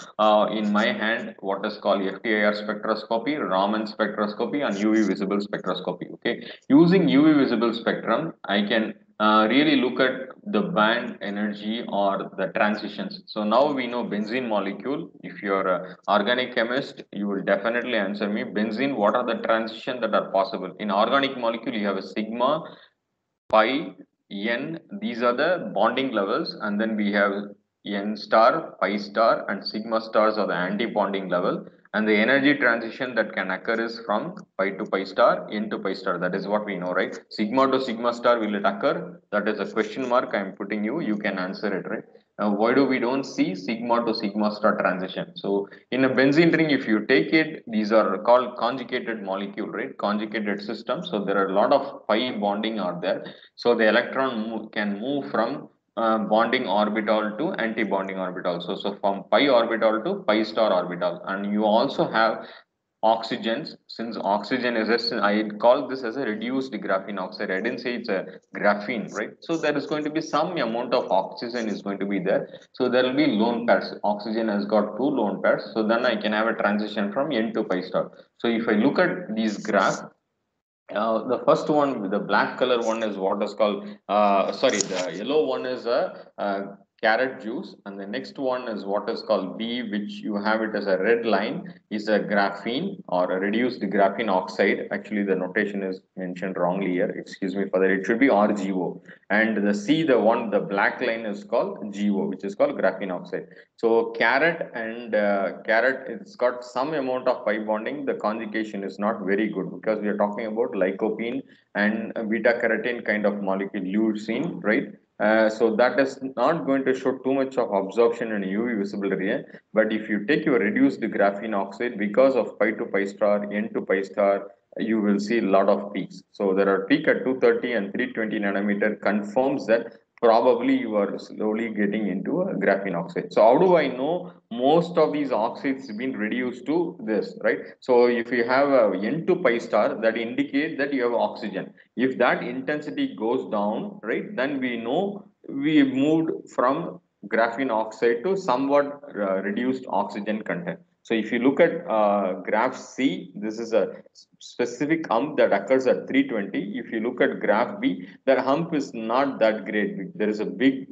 in my hand what is called FTIR spectroscopy, Raman spectroscopy, and UV visible spectroscopy. Okay, using UV visible spectrum, I can really look at the band energy or the transitions. So now we know benzene molecule. If you're an organic chemist, you will definitely answer me. Benzene, what are the transitions that are possible? In organic molecule, you have a sigma, pi, n. These are the bonding levels. And then we have n star, pi star, and sigma stars are the anti-bonding level. And the energy transition that can occur is from pi to pi star, n to pi star. That is what we know, right? Sigma to sigma star, will it occur? That is a question mark I am putting you. You can answer it, right? Why do we don't see sigma to sigma star transition? So in a benzene ring, if you take it, these are called conjugated molecule, right? Conjugated system. So there are a lot of pi bonding are there. So the electron can move from bonding orbital to anti-bonding orbital. So from pi orbital to pi star orbital. And you also have oxygens. Since oxygen is I call this as a reduced graphene oxide. I didn't say it's a graphene, right? So there is going to be some amount of oxygen is going to be there. So there will be lone pairs. Oxygen has got two lone pairs. So then I can have a transition from N to pi star. So if I look at these graphs, the first one, the black color one is what is called, sorry, the yellow one is a carrot juice, and the next one is what is called B, which you have it as a red line, is a graphene or a reduced graphene oxide. Actually, the notation is mentioned wrongly here. Excuse me for that. It should be RGO. And the C, the black line is called GO, which is called graphene oxide. So carrot and carrot, it's got some amount of pi bonding. The conjugation is not very good because we are talking about lycopene and beta carotene kind of molecule, leucine, right? So that is not going to show too much of absorption in UV visible area. But if you take your reduced graphene oxide, because of pi to pi star, N to pi star, you will see a lot of peaks. So there are peak at 230 and 320 nanometer confirms that probably you are slowly getting into a graphene oxide. So how do I know most of these oxides been reduced to this, right? So if you have a N to pi star, that indicate that you have oxygen. If that intensity goes down, right, then we know we moved from graphene oxide to somewhat reduced oxygen content. So if you look at graph C, this is a specific hump that occurs at 320. If you look at graph B, that hump is not that great. There is a big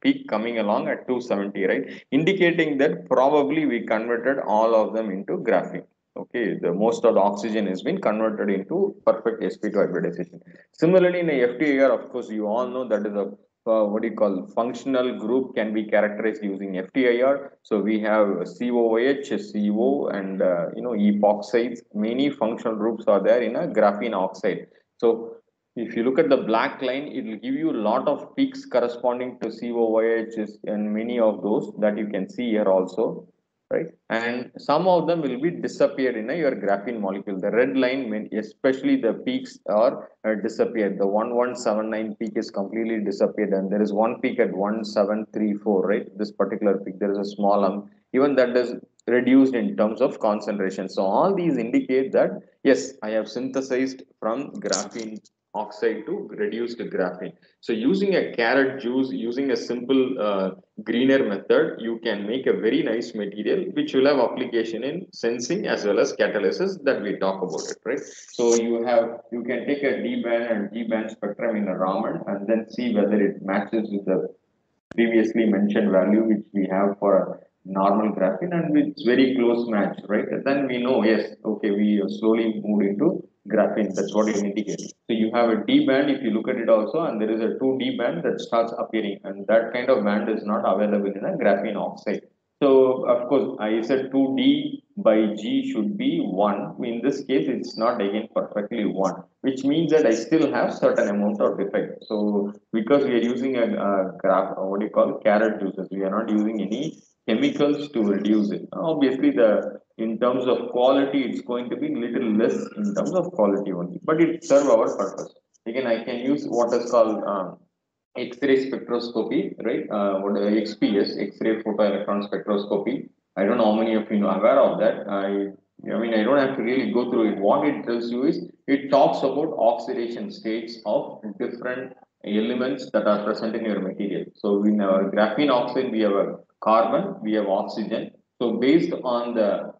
peak coming along at 270, right? Indicating that probably we converted all of them into graphene. Okay, the most of the oxygen has been converted into perfect sp2 hybridization. Similarly, in a FTIR, of course, you all know that is a what do you call functional group can be characterized using FTIR. So we have COOH, CO, and epoxides. Many functional groups are there in a graphene oxide. So if you look at the black line, it will give you a lot of peaks corresponding to COOH and many of those that you can see here also, right? And some of them will be disappeared in your graphene molecule. The red line, especially the peaks are disappeared. The 1179 peak is completely disappeared, and there is one peak at 1734, right? This particular peak, there is a small even that is reduced in terms of concentration. So all these indicate that yes, I have synthesized from graphene oxide to reduced graphene. So using a carrot juice, using a simple greener method, you can make a very nice material which will have application in sensing as well as catalysis that we talk about it, right? So you can take a D band and G band spectrum in a Raman and then see whether it matches with the previously mentioned value which we have for a normal graphene, and it's very close match, right? And then we know, yes, okay, we slowly moved into graphene. That's what it indicates. So you have a D band if you look at it also, and there is a 2D band that starts appearing, and that kind of band is not available in a graphene oxide. So of course, I said 2D by G should be 1. In this case, it's not again perfectly 1, which means that I still have certain amount of defect. So because we are using a graph, what do you call carrot juices, we are not using any chemicals to reduce it. Obviously, the in terms of quality, it's going to be little less in terms of quality only, but it serve our purpose. Again, I can use what is called X-ray spectroscopy, right? What XPS, X-ray photoelectron spectroscopy. I don't know how many of you are aware of that. I mean, I don't have to really go through it. What it tells you is it talks about oxidation states of different elements that are present in your material. So in our graphene oxide, we have a carbon, we have oxygen. So based on the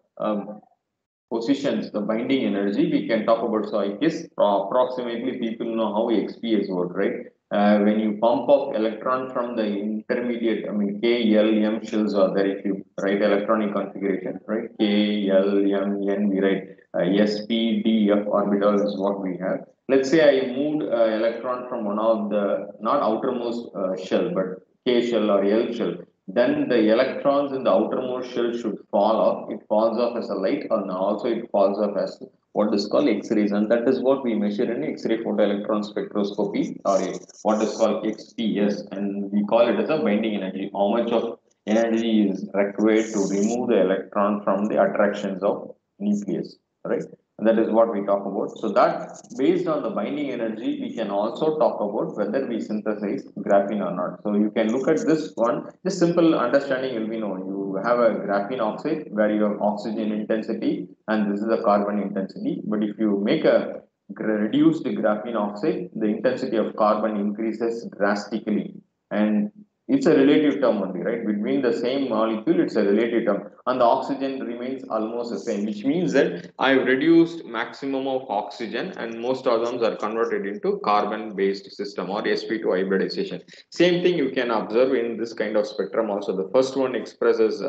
positions, the binding energy, we can talk about. So I guess approximately people know how XPS work, right? When you pump off electron from the intermediate, I mean K, L, M shells are there. If you write electronic configuration, right? K, L, M, N, we write S, P, D, F orbital is what we have. Let's say I moved electron from one of the not outermost shell, but K shell or L shell. then the electrons in the outermost shell should fall off. It falls off as a light, and also it falls off as what is called X-rays, and that is what we measure in X-ray photoelectron spectroscopy, or what is called XPS, and we call it as a binding energy. How much of energy is required to remove the electron from the attractions of nucleus, right? And that is what we talk about. So that based on the binding energy, we can also talk about whether we synthesize graphene or not. So you can look at this one. This simple understanding will be known. You have a graphene oxide where you have oxygen intensity and this is the carbon intensity. But if you make a reduced graphene oxide, the intensity of carbon increases drastically. And it's a relative term only, right? Between the same molecule, it's a relative term, and the oxygen remains almost the same, which means that I've reduced maximum of oxygen, and most of them are converted into carbon-based system or sp2 hybridization. Same thing you can observe in this kind of spectrum also. The first one expresses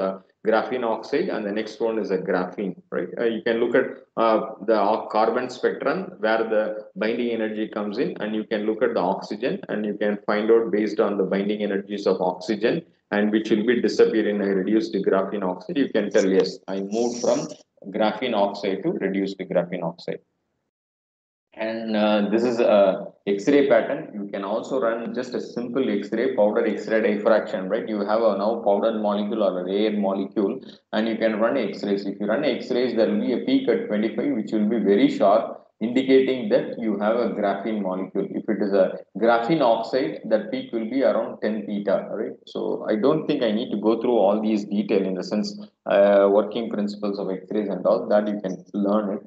graphene oxide, and the next one is a graphene, right? You can look at the carbon spectrum where the binding energy comes in, and you can look at the oxygen, and you can find out based on the binding energies of oxygen and which will be disappear in a reduced graphene oxide. You can tell, yes, I moved from graphene oxide to reduced graphene oxide. And this is a X-ray pattern. You can also run just a simple X-ray, powder X-ray diffraction, right? You have a now powdered molecule or a rare molecule, and you can run X-rays. If you run X-rays, there will be a peak at 25, which will be very sharp, indicating that you have a graphene molecule. If it is a graphene oxide, that peak will be around 10 theta, right? So I don't think I need to go through all these detail in the sense working principles of X-rays and all that you can learn it.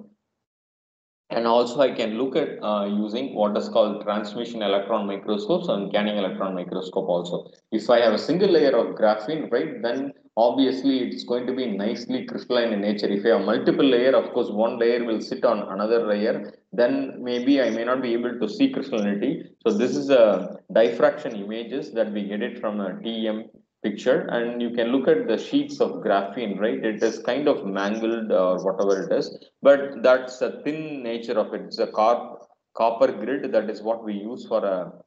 And also I can look at using what is called transmission electron microscopes and scanning electron microscope also. If I have a single layer of graphene, right, then obviously it's going to be nicely crystalline in nature. If I have multiple layer, of course, one layer will sit on another layer, then maybe I may not be able to see crystallinity. So this is a diffraction images that we get it from a TEM picture, and you can look at the sheets of graphene, right? It is kind of mangled or whatever it is, but that's a thin nature of it. It's a copper grid. That is what we use for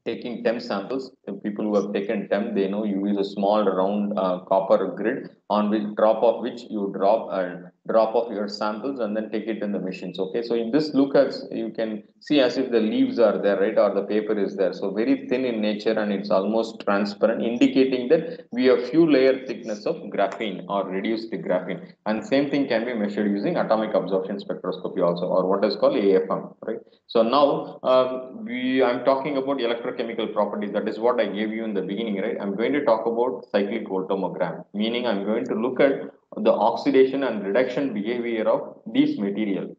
taking TEM samples. The people who have taken TEM, they know you use a small round copper grid on which drop of which you drop off your samples and then take it in the machines. Okay, so in this look as you can see as if the leaves are there, right, or the paper is there. So very thin in nature and it's almost transparent, indicating that we have few layer thickness of graphene or reduced graphene. And same thing can be measured using atomic absorption spectroscopy also, or what is called AFM, right? So now I'm talking about electrochemical properties. That is what I gave you in the beginning, right? I'm going to talk about cyclic voltammogram, meaning I'm going to look at the oxidation and reduction behavior of these material.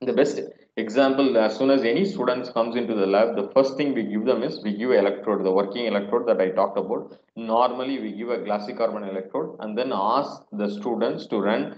The best example, as soon as any students comes into the lab, the first thing we give them is we give electrode, the working electrode that I talked about. Normally we give a glassy carbon electrode and then ask the students to run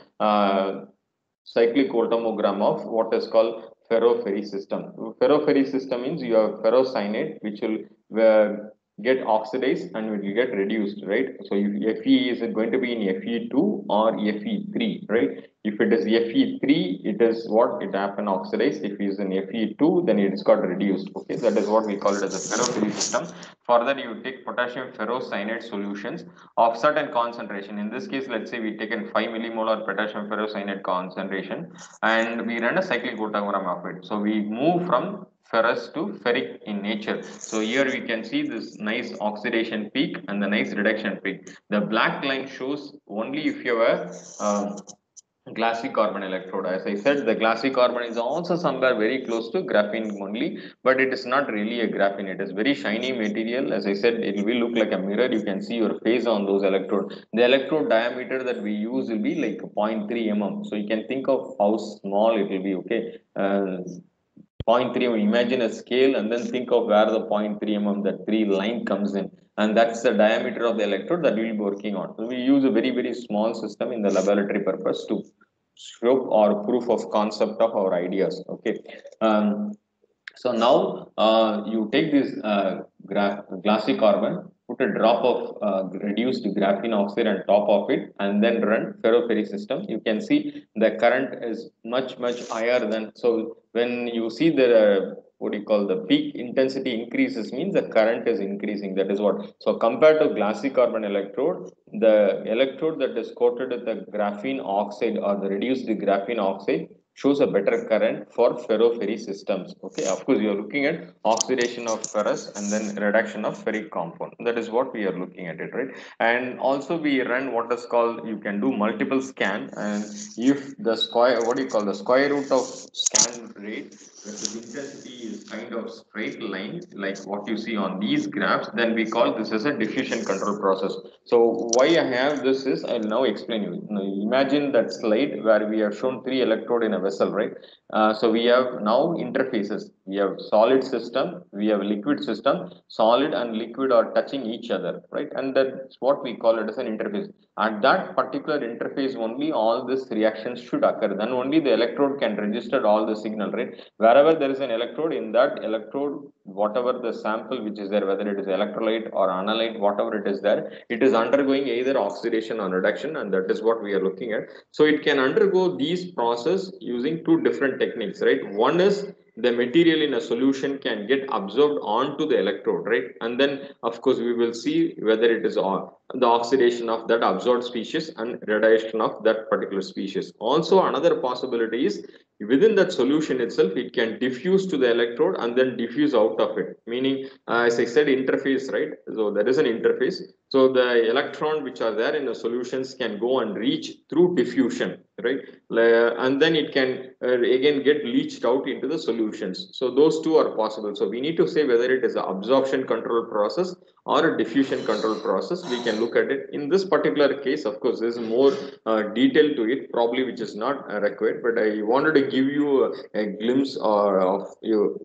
cyclic voltammogram of what is called ferroferry system. Ferroferry system means you have ferrocyanide which will get oxidized and will get reduced, right? So if Fe is it going to be in Fe2 or Fe3, right? If it is Fe3, it is what it happen oxidized. If it is in Fe2, then it is got reduced. Okay, that is what we call it as a ferroferry system. Further, you take potassium ferrocyanide solutions of certain concentration. In this case, let's say we taken 5 millimolar potassium ferrocyanide concentration, and we run a cyclic voltammogram of it. So we move from ferrous to ferric in nature. So here we can see this nice oxidation peak and the nice reduction peak. The black line shows only if you have a glassy carbon electrode. As I said, the glassy carbon is also somewhere very close to graphene only, but it is not really a graphene. It is very shiny material. As I said, it will look like a mirror. You can see your face on those electrodes. The electrode diameter that we use will be like 0.3 mm. So you can think of how small it will be. Okay. 0.3 imagine a scale and then think of where the 0.3 mm that 3 line comes in, and that's the diameter of the electrode that we will be working on. So we use a very small system in the laboratory purpose to show or proof of concept of our ideas. Okay. So now you take this glassy carbon, put a drop of reduced graphene oxide on top of it, and then run ferroferry system. You can see the current is much higher than. So when you see the what do you call, the peak intensity increases means the current is increasing. That is what. So compared to glassy carbon electrode, the electrode that is coated with the graphene oxide or the reduced graphene oxide shows a better current for ferroferry systems. Okay, of course, you are looking at oxidation of ferrous and then reduction of ferric compound. That is what we are looking at it, right? And also we run what is called, you can do multiple scan, and if the square, what do you call, the square root of scan rate, if the intensity is kind of straight line like what you see on these graphs, then we call this as a diffusion control process. So why I have this is, I'll now explain you. Now, imagine that slide where we have shown 3 electrode in a vessel, right? So we have now interfaces. We have solid system, we have liquid system. Solid and liquid are touching each other, right? And that's what we call it as an interface. At that particular interface only all this reactions should occur. Then only the electrode can register all the signal, right? Wherever there is an electrode, in that electrode, whatever the sample which is there, whether it is electrolyte or analyte, whatever it is there, it is undergoing either oxidation or reduction, and that is what we are looking at. So it can undergo these process using 2 different techniques, right? One is the material in a solution can get absorbed onto the electrode, right? And then of course we will see whether it is the oxidation of that absorbed species and reduction of that particular species. Also another possibility is within that solution itself, it can diffuse to the electrode and then diffuse out of it, meaning as I said, interface, right? So there is an interface. So the electron which are there in the solutions can go and reach through diffusion, right? And then it can again get leached out into the solutions. So those two are possible. So we need to say whether it is an absorption control process or a diffusion control process. We can look at it. In this particular case, of course, there's more detail to it, probably, which is not required, but I wanted to give you a glimpse of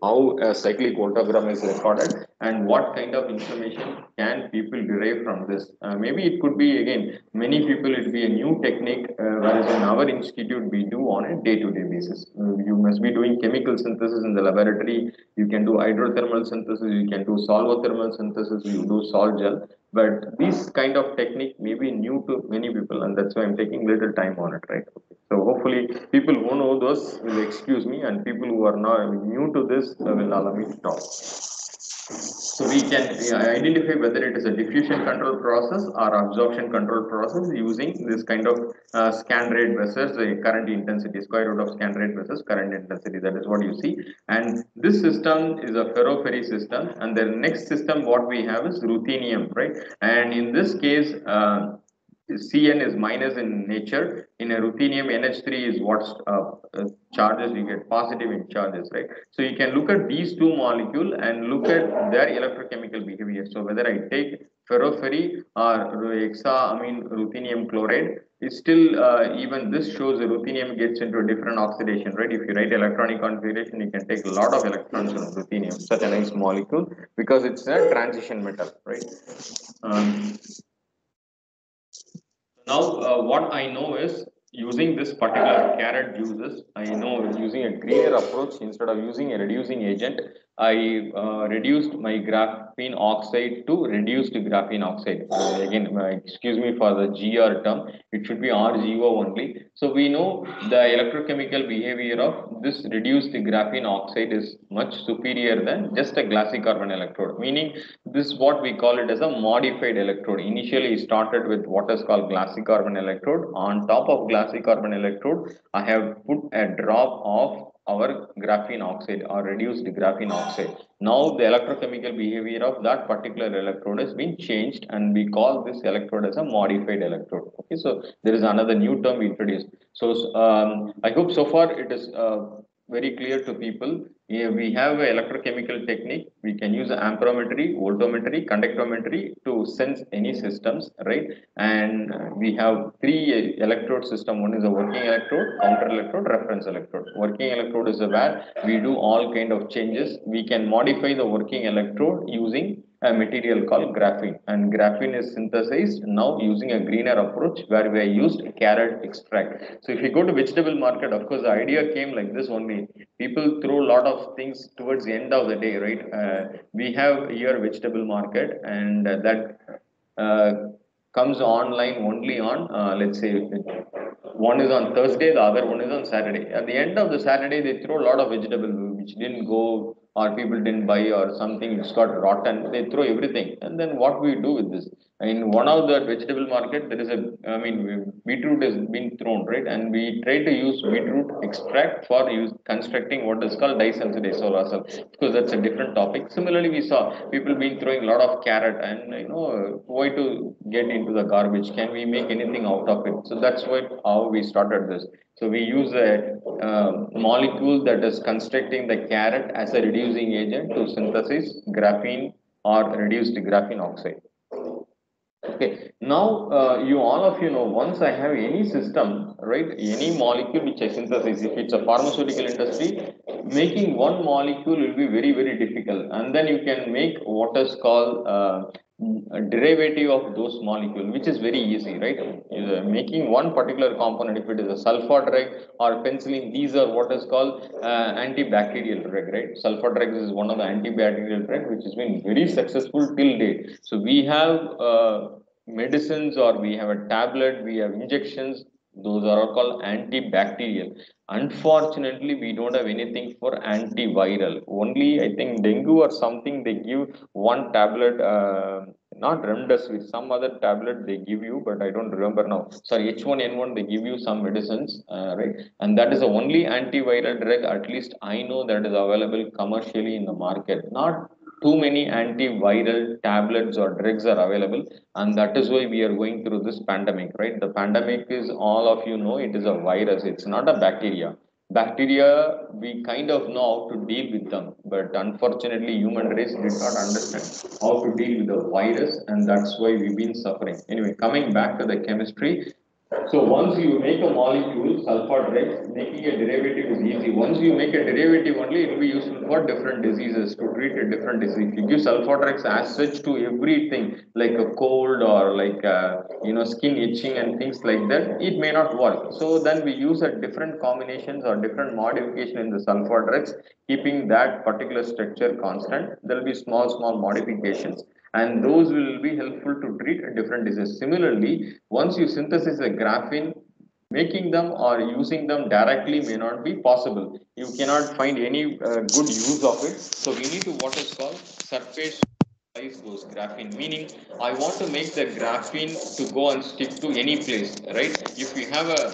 how a cyclic voltogram is recorded and what kind of information can people derive from this. Maybe it could be, again, many people, it will be a new technique, whereas in our institute we do on a day-to-day basis. You must be doing chemical synthesis in the laboratory, you can do hydrothermal synthesis, you can do solvothermal synthesis, you do sol gel, but this kind of technique may be new to many people, and that's why I'm taking little time on it, right? Okay. So hopefully people who know those will excuse me, and people who are not new to this will allow me to talk. So we can identify whether it is a diffusion control process or absorption control process using this kind of scan rate versus current intensity, square root of scan rate versus current intensity. That is what you see. And this system is a ferroferry system. And the next system what we have is ruthenium, right? And in this case, Cn is minus in nature. In a ruthenium, NH3 is what charges, you get positive in charges, right? So you can look at these 2 molecules and look at their electrochemical behavior. So whether I take ferroferry or hexaamine ruthenium chloride, it's still even this shows the ruthenium gets into a different oxidation, right? If you write electronic configuration, you can take a lot of electrons from ruthenium, such a nice molecule, because it's a transition metal, right? Now, what I know is using this particular carrot juices, I know using a greener approach instead of using a reducing agent, I reduced my graphene oxide to reduced graphene oxide. Again, excuse me for the GR term, it should be RGO only. So we know the electrochemical behavior of this reduced graphene oxide is much superior than just a glassy carbon electrode, meaning this is what we call it as a modified electrode. Initially started with what is called glassy carbon electrode. On top of glassy carbon electrode, I have put a drop of our graphene oxide or reduced graphene oxide. Now the electrochemical behavior of that particular electrode has been changed, and we call this electrode as a modified electrode. Okay, so there is another new term we introduced. So I hope so far it is very clear to people. Yeah, we have an electrochemical technique. We can use amperometry, voltometry, conductometry to sense any systems, right? And we have 3 electrode system. One is a working electrode, counter electrode, reference electrode. Working electrode is where we do all kind of changes. We can modify the working electrode using a material called graphene, and graphene is synthesized now using a greener approach where we used carrot extract. So if you go to vegetable market, of course the idea came like this only. People throw a lot of things towards the end of the day, right? We have here vegetable market, and that comes online only on let's say one is on Thursday, the other one is on Saturday. At the end of the Saturday, they throw a lot of vegetable which didn't go or people didn't buy or something, it's got rotten, they throw everything. And then what we do with this? In one of the vegetable market, there is beetroot has been thrown, right? And we try to use beetroot extract for constructing what is called disensitized ourselves, because that's a different topic. Similarly, we saw people been throwing a lot of carrot, and why to get into the garbage? Can we make anything out of it? So that's how we started this. So we use a molecule that is constructing the carrot as a reducing agent to synthesize graphene or reduced graphene oxide. Okay, now you all of you know, once I have any system, right, any molecule which I synthesize, if it's a pharmaceutical industry, making one molecule will be very, very difficult. And then you can make what is called a derivative of those molecules, which is very easy, right? Making one particular component, if it is a sulfur drug or penicillin, these are what is called antibacterial drug, right? Sulfur drugs is one of the antibacterial drug which has been very successful till date. So we have medicines, or we have a tablet, we have injections, those are all called antibacterial. Unfortunately, we don't have anything for antiviral. Only I think dengue or something, they give one tablet, not remdesivir, some other tablet they give you, but I don't remember now. Sorry, H1N1, they give you some medicines, right? And that is the only antiviral drug, at least I know, that is available commercially in the market. Not too many antiviral tablets or drugs are available, and that is why we are going through this pandemic, right? The pandemic is, all of you know, it is a virus, it's not a bacteria. Bacteria, we kind of know how to deal with them, but unfortunately human race did not understand how to deal with the virus, and that's why we've been suffering. Anyway, coming back to the chemistry, so once you make a molecule, sulfur drugs, making a derivative is easy. Once you make a derivative only, it will be useful for different diseases, to treat a different disease. If you give sulfur drugs as such to everything, like a cold or like skin itching and things like that, it may not work. So then we use a different combinations or different modification in the sulfur drugs, keeping that particular structure constant. There will be small modifications, and those will be helpful to treat different diseases. Similarly, once you synthesize a graphene, making them or using them directly may not be possible. You cannot find any good use of it. So we need to what is called surface those graphene, meaning I want to make the graphene to go and stick to any place, right? If you have a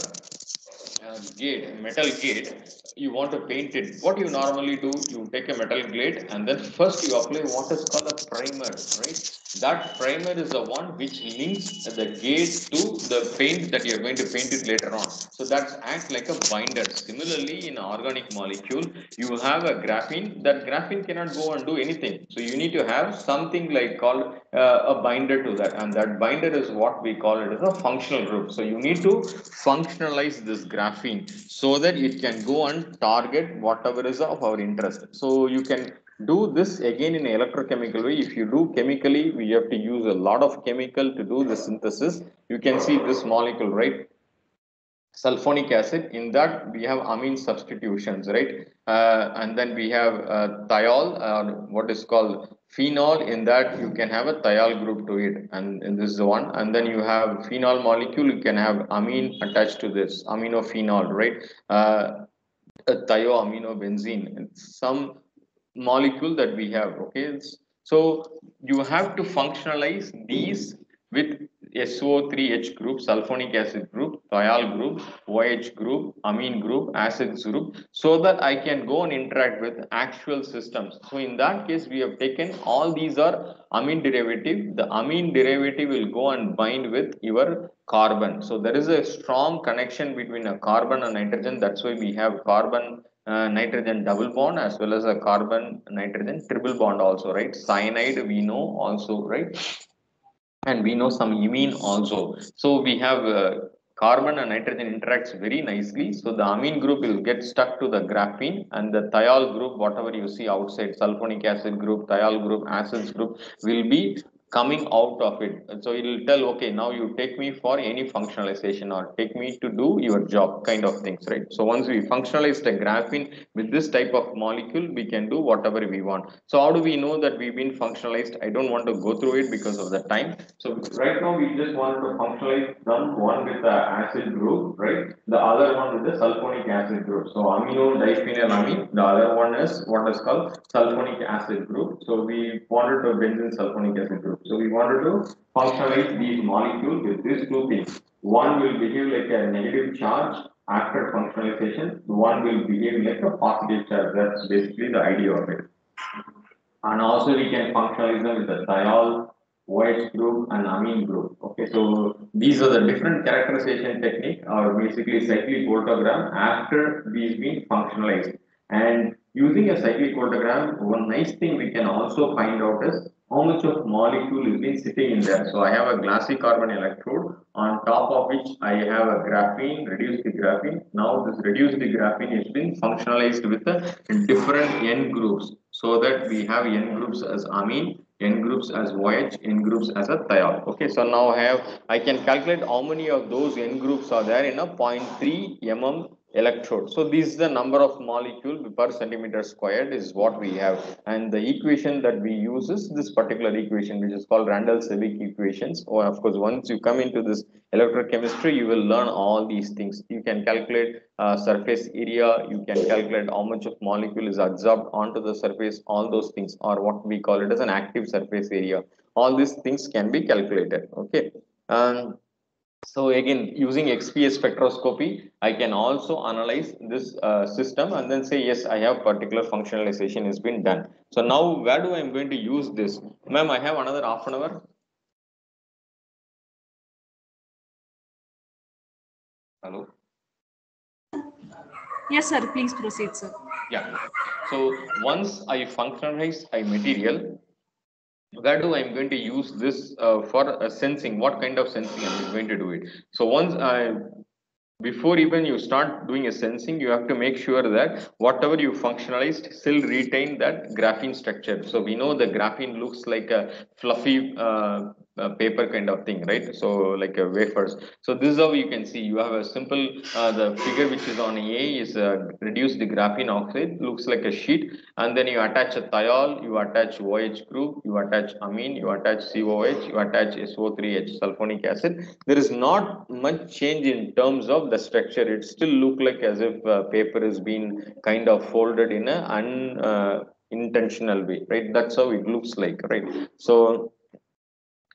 metal gate, you want to paint it. What you normally do, you take a metal gate and then first you apply what is called a primer, right? That primer is the one which links the gate to the paint that you're going to paint it later on. So that acts like a binder. Similarly, in an organic molecule, you have a graphene. That graphene cannot go and do anything. So you need to have something like called a binder to that, and that binder is what we call it as a functional group. So you need to functionalize this graphene so that it can go and target whatever is of our interest. So you can do this again in an electrochemical way. If you do chemically, we have to use a lot of chemical to do the synthesis. You can see this molecule, right? Sulfonic acid. In that we have amine substitutions, right? And then we have thiol, what is called phenol. In that you can have a thiol group to it, and this is the one. And then you have phenol molecule, you can have amine attached to this, aminophenol, right? Thioaminobenzene, some molecule that we have. Okay, so you have to functionalize these with SO3H group, sulfonic acid group, thiol group, OH group, amine group, acids group, so that I can go and interact with actual systems. So in that case, we have taken all these are amine derivative. The amine derivative will go and bind with your carbon. So there is a strong connection between a carbon and nitrogen. That's why we have carbon nitrogen double bond as well as a carbon nitrogen triple bond also, right? Cyanide we know also, right? And we know some imine also. So we have carbon and nitrogen interacts very nicely. So the amine group will get stuck to the graphene, and the thiol group, whatever you see outside, sulfonic acid group, thiol group, acids group, will be coming out of it. So it will tell, okay, now you take me for any functionalization or take me to do your job kind of things, right? So once we functionalize the graphene with this type of molecule, we can do whatever we want. So how do we know that we've been functionalized? I don't want to go through it because of the time. So right now we just want to functionalize them, one with the acid group, right? The other one with the sulfonic acid group. So amino diphenylamine, the other one is what is called sulfonic acid group. So we wanted to benzene sulfonic acid group. So we wanted to functionalize these molecules with these two things. One will behave like a negative charge after functionalization. One will behave like a positive charge. That's basically the idea of it. And also we can functionalize them with the thiol, OH group and amine group. Okay, so these are the different characterization technique or basically cyclic voltogram after these being functionalized. And using a cyclic voltogram, one nice thing we can also find out is how much of molecule is been sitting in there. So I have a glassy carbon electrode on top of which I have a graphene, reduced the graphene. Now this reduced the graphene is being functionalized with the different N groups, so that we have N groups as amine, N groups as OH, N groups as a thiol. Okay, so now I can calculate how many of those N groups are there in a 0.3 mm electrode. So this is the number of molecule per centimeter squared is what we have, and the equation that we use is this particular equation, which is called Randall-Seelig equations. Or of course, once you come into this electrochemistry, you will learn all these things. You can calculate surface area, you can calculate how much of molecule is absorbed onto the surface, all those things, or what we call it as an active surface area. All these things can be calculated. Okay. So again, using XPS spectroscopy, I can also analyze this system and then say, yes, I have particular functionalization has been done. So now where do I am going to use this? Ma'am, I have another half an hour. Hello? Yes, sir. Please proceed, sir. Yeah. So once I functionalize a material, where do I'm going to use this for sensing? What kind of sensing I'm going to do it? So once before even you start doing a sensing, you have to make sure that whatever you functionalized still retain that graphene structure. So we know the graphene looks like a fluffy paper kind of thing, right? So like a wafers. So this is how you can see. You have a simple the figure which is on A is reduced the graphene oxide, looks like a sheet, and then you attach a thiol, you attach OH group, you attach amine, you attach COH, you attach SO3H sulfonic acid. There is not much change in terms of the structure. It still look like as if paper is being kind of folded in a unintentional way, right? That's how it looks like, right? So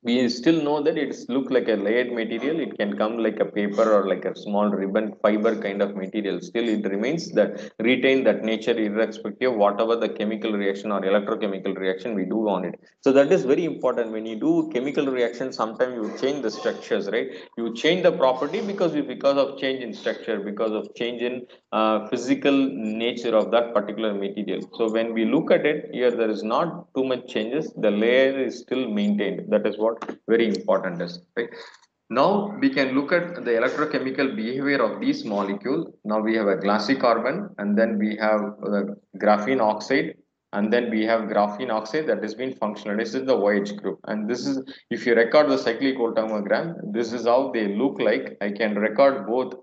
we still know that it's look like a layered material. It can come like a paper or like a small ribbon fiber kind of material. Still it remains that retain that nature irrespective of whatever the chemical reaction or electrochemical reaction we do on it. So that is very important. When you do chemical reaction, sometimes you change the structures, right? You change the property because of change in structure, because of change in physical nature of that particular material. So when we look at it here, there is not too much changes. The layer is still maintained. That is what very important is, right? Now we can look at the electrochemical behavior of these molecules. Now we have a glassy carbon, and then we have graphene oxide, and then we have graphene oxide that has been functional. This is the OH group, and this is, if you record the cyclic voltammogram, this is how they look like. I can record both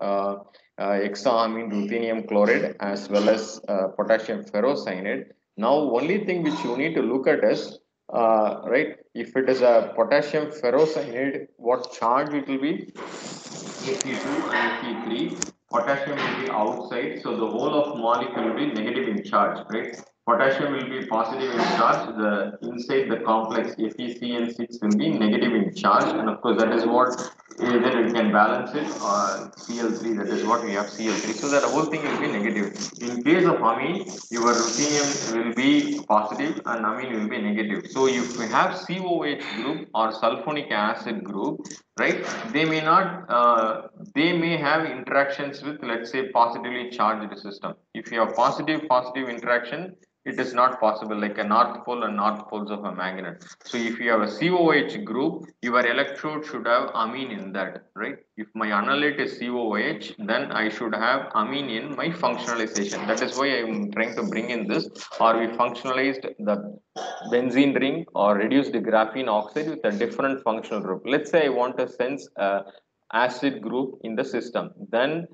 hexaamine ruthenium chloride as well as potassium ferrocyanide. Now only thing which you need to look at is right, if it is a potassium ferrocyanide, what charge it will be? Fe2 and Fe3. Potassium will be outside, so the whole of molecule will be negative in charge, right? Potassium will be positive in charge. The inside the complex FeCN6 will be negative in charge, and of course that is what either we can balance it or Cl3. That is what we have Cl3. So that the whole thing will be negative. In case of amine, your ruthenium will be positive and amine will be negative. So if we have COH group or sulfonic acid group, right, they may not they may have interactions with, let's say, positively charged system. If you have positive interaction, It is not possible, like a north pole and north poles of a magnet. So if you have a COOH group, your electrode should have amine in that, right? If my analyte is COOH, then I should have amine in my functionalization. That is why I am trying to bring in this, or we functionalized the benzene ring or reduced the graphene oxide with a different functional group. Let's say I want to sense a acid group in the system, then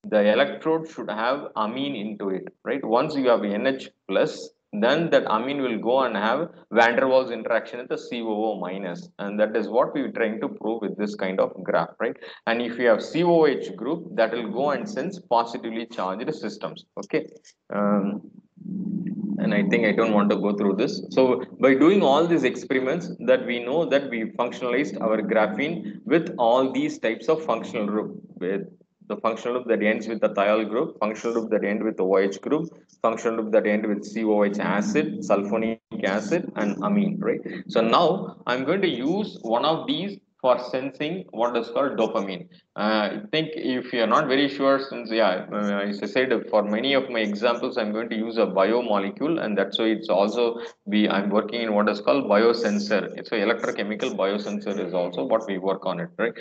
the electrode should have amine into it, right? Once you have NH plus, then that amine will go and have van der Waals interaction with the COO minus, and that is what we're trying to prove with this kind of graph, right? And if you have COH group, that will go and sense positively charged systems, okay? And I think I don't want to go through this. So by doing all these experiments, that we know that we functionalized our graphene with all these types of functional group, with the functional loop that ends with the thiol group, functional loop that end with the OH group, functional loop that end with COH acid, sulfonic acid, and amine, right? So now I'm going to use one of these for sensing what is called dopamine. I think if you're not very sure, since as I said, for many of my examples, I'm going to use a biomolecule, and that's why it's also I'm working in what is called biosensor. So electrochemical biosensor is also what we work on it, right?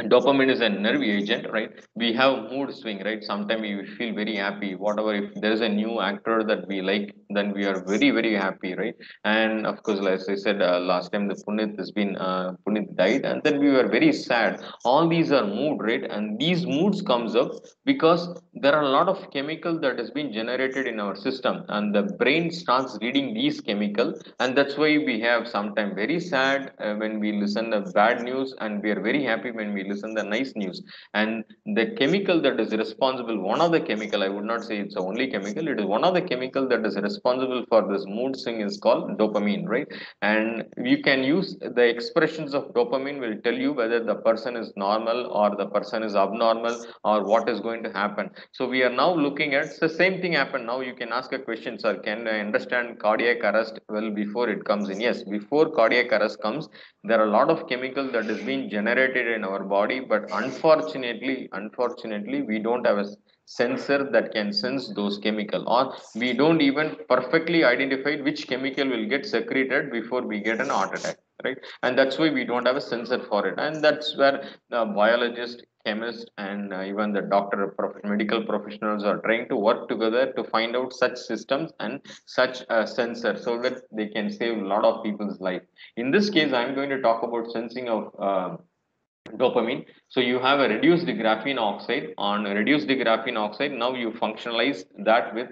Dopamine is a nerve agent, right? We have mood swing, right? Sometimes we feel very happy, whatever. If there's a new actor that we like, then we are very very happy, right? And of course, as I said last time, the Punit died, and then we were very sad. All these are mood, right? And these moods comes up because there are a lot of chemical that has been generated in our system, and the brain starts reading these chemical, and that's why we have sometimes very sad when we listen to bad news, and we are very happy when we listen the nice news. And the chemical that is responsible, one of the chemical, I would not say it's the only chemical, it is one of the chemical that is responsible for this mood swing is called dopamine, right? And you can use the expressions of dopamine will tell you whether the person is normal or the person is abnormal or what is going to happen. So we are now looking at the same thing happen. Now you can ask a question, sir, can I understand cardiac arrest? Well, before it comes in, yes, before cardiac arrest comes, there are a lot of chemical that is being generated in our body, but unfortunately we don't have a sensor that can sense those chemical, or we don't even perfectly identify which chemical will get secreted before we get an heart attack, right? And that's why we don't have a sensor for it. And that's where biologists, chemists, and even the medical professionals are trying to work together to find out such systems and such a sensor so that they can save a lot of people's life. In this case, I'm going to talk about sensing of dopamine. So you have a reduced graphene oxide. On reduced graphene oxide, now you functionalize that with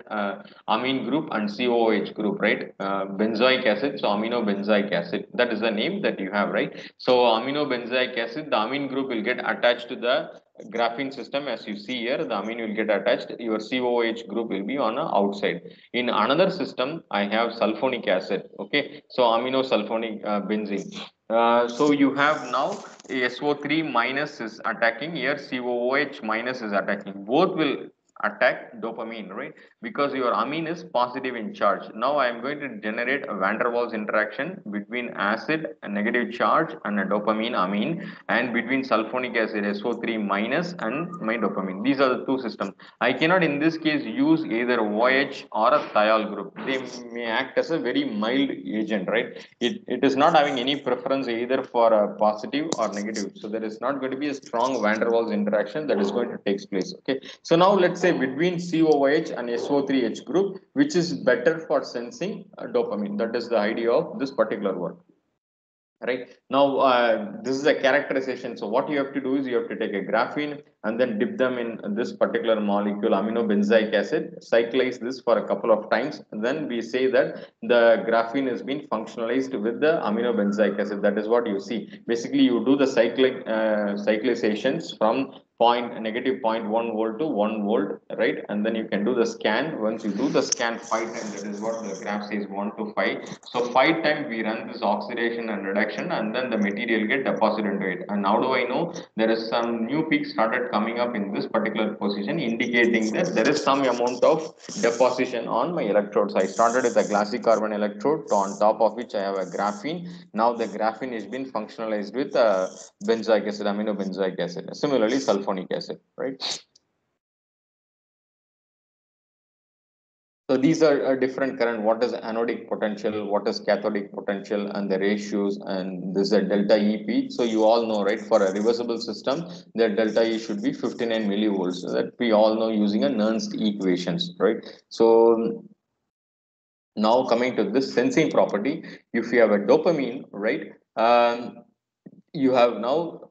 amine group and COOH group, right? Benzoic acid, so aminobenzoic acid. That is the name that you have, right? So aminobenzoic acid, the amine group will get attached to the graphene system. As you see here, the amine will get attached. Your COOH group will be on the outside. In another system, I have sulfonic acid. Okay, so aminosulfonic benzene. So you have now SO3 minus is attacking here, COOH minus is attacking. Both will attack dopamine, right? Because your amine is positive in charge. Now I am going to generate a van der Waals interaction between acid, a negative charge, and a dopamine amine, and between sulfonic acid SO3 minus and my dopamine. These are the two systems. I cannot in this case use either OH or a thiol group. They may act as a very mild agent, right? It is not having any preference either for a positive or negative. So there is not going to be a strong van der Waals interaction that is going to take place. Okay. So now let's say between COOH and SO3H group, which is better for sensing dopamine. That is the idea of this particular work. Right now, this is a characterization. So what you have to do is you have to take a graphene and then dip them in this particular molecule, aminobenzoic acid, cyclize this for a couple of times, and then we say that the graphene has been functionalized with the aminobenzoic acid. That is what you see. Basically, you do the cyclizations from negative 0.1 volt to 1 volt, right? And then you can do the scan. Once you do the scan 5 times, that is what the graph says, 1 to 5. So 5 times we run this oxidation and reduction, and then the material get deposited into it. And how do I know? There is some new peak started coming up in this particular position, indicating that there is some amount of deposition on my electrodes. I started with a glassy carbon electrode, on top of which I have a graphene. Now the graphene has been functionalized with benzoic acid, aminobenzoic acid. Similarly, sulfonic acid, right? So these are different current. What is anodic potential? What is cathodic potential? And the ratios. And this is a delta EP. So you all know, right? For a reversible system, the delta E should be 59 millivolts. So that we all know using a Nernst equations, right? So now coming to this sensing property, if you have a dopamine, right? You have now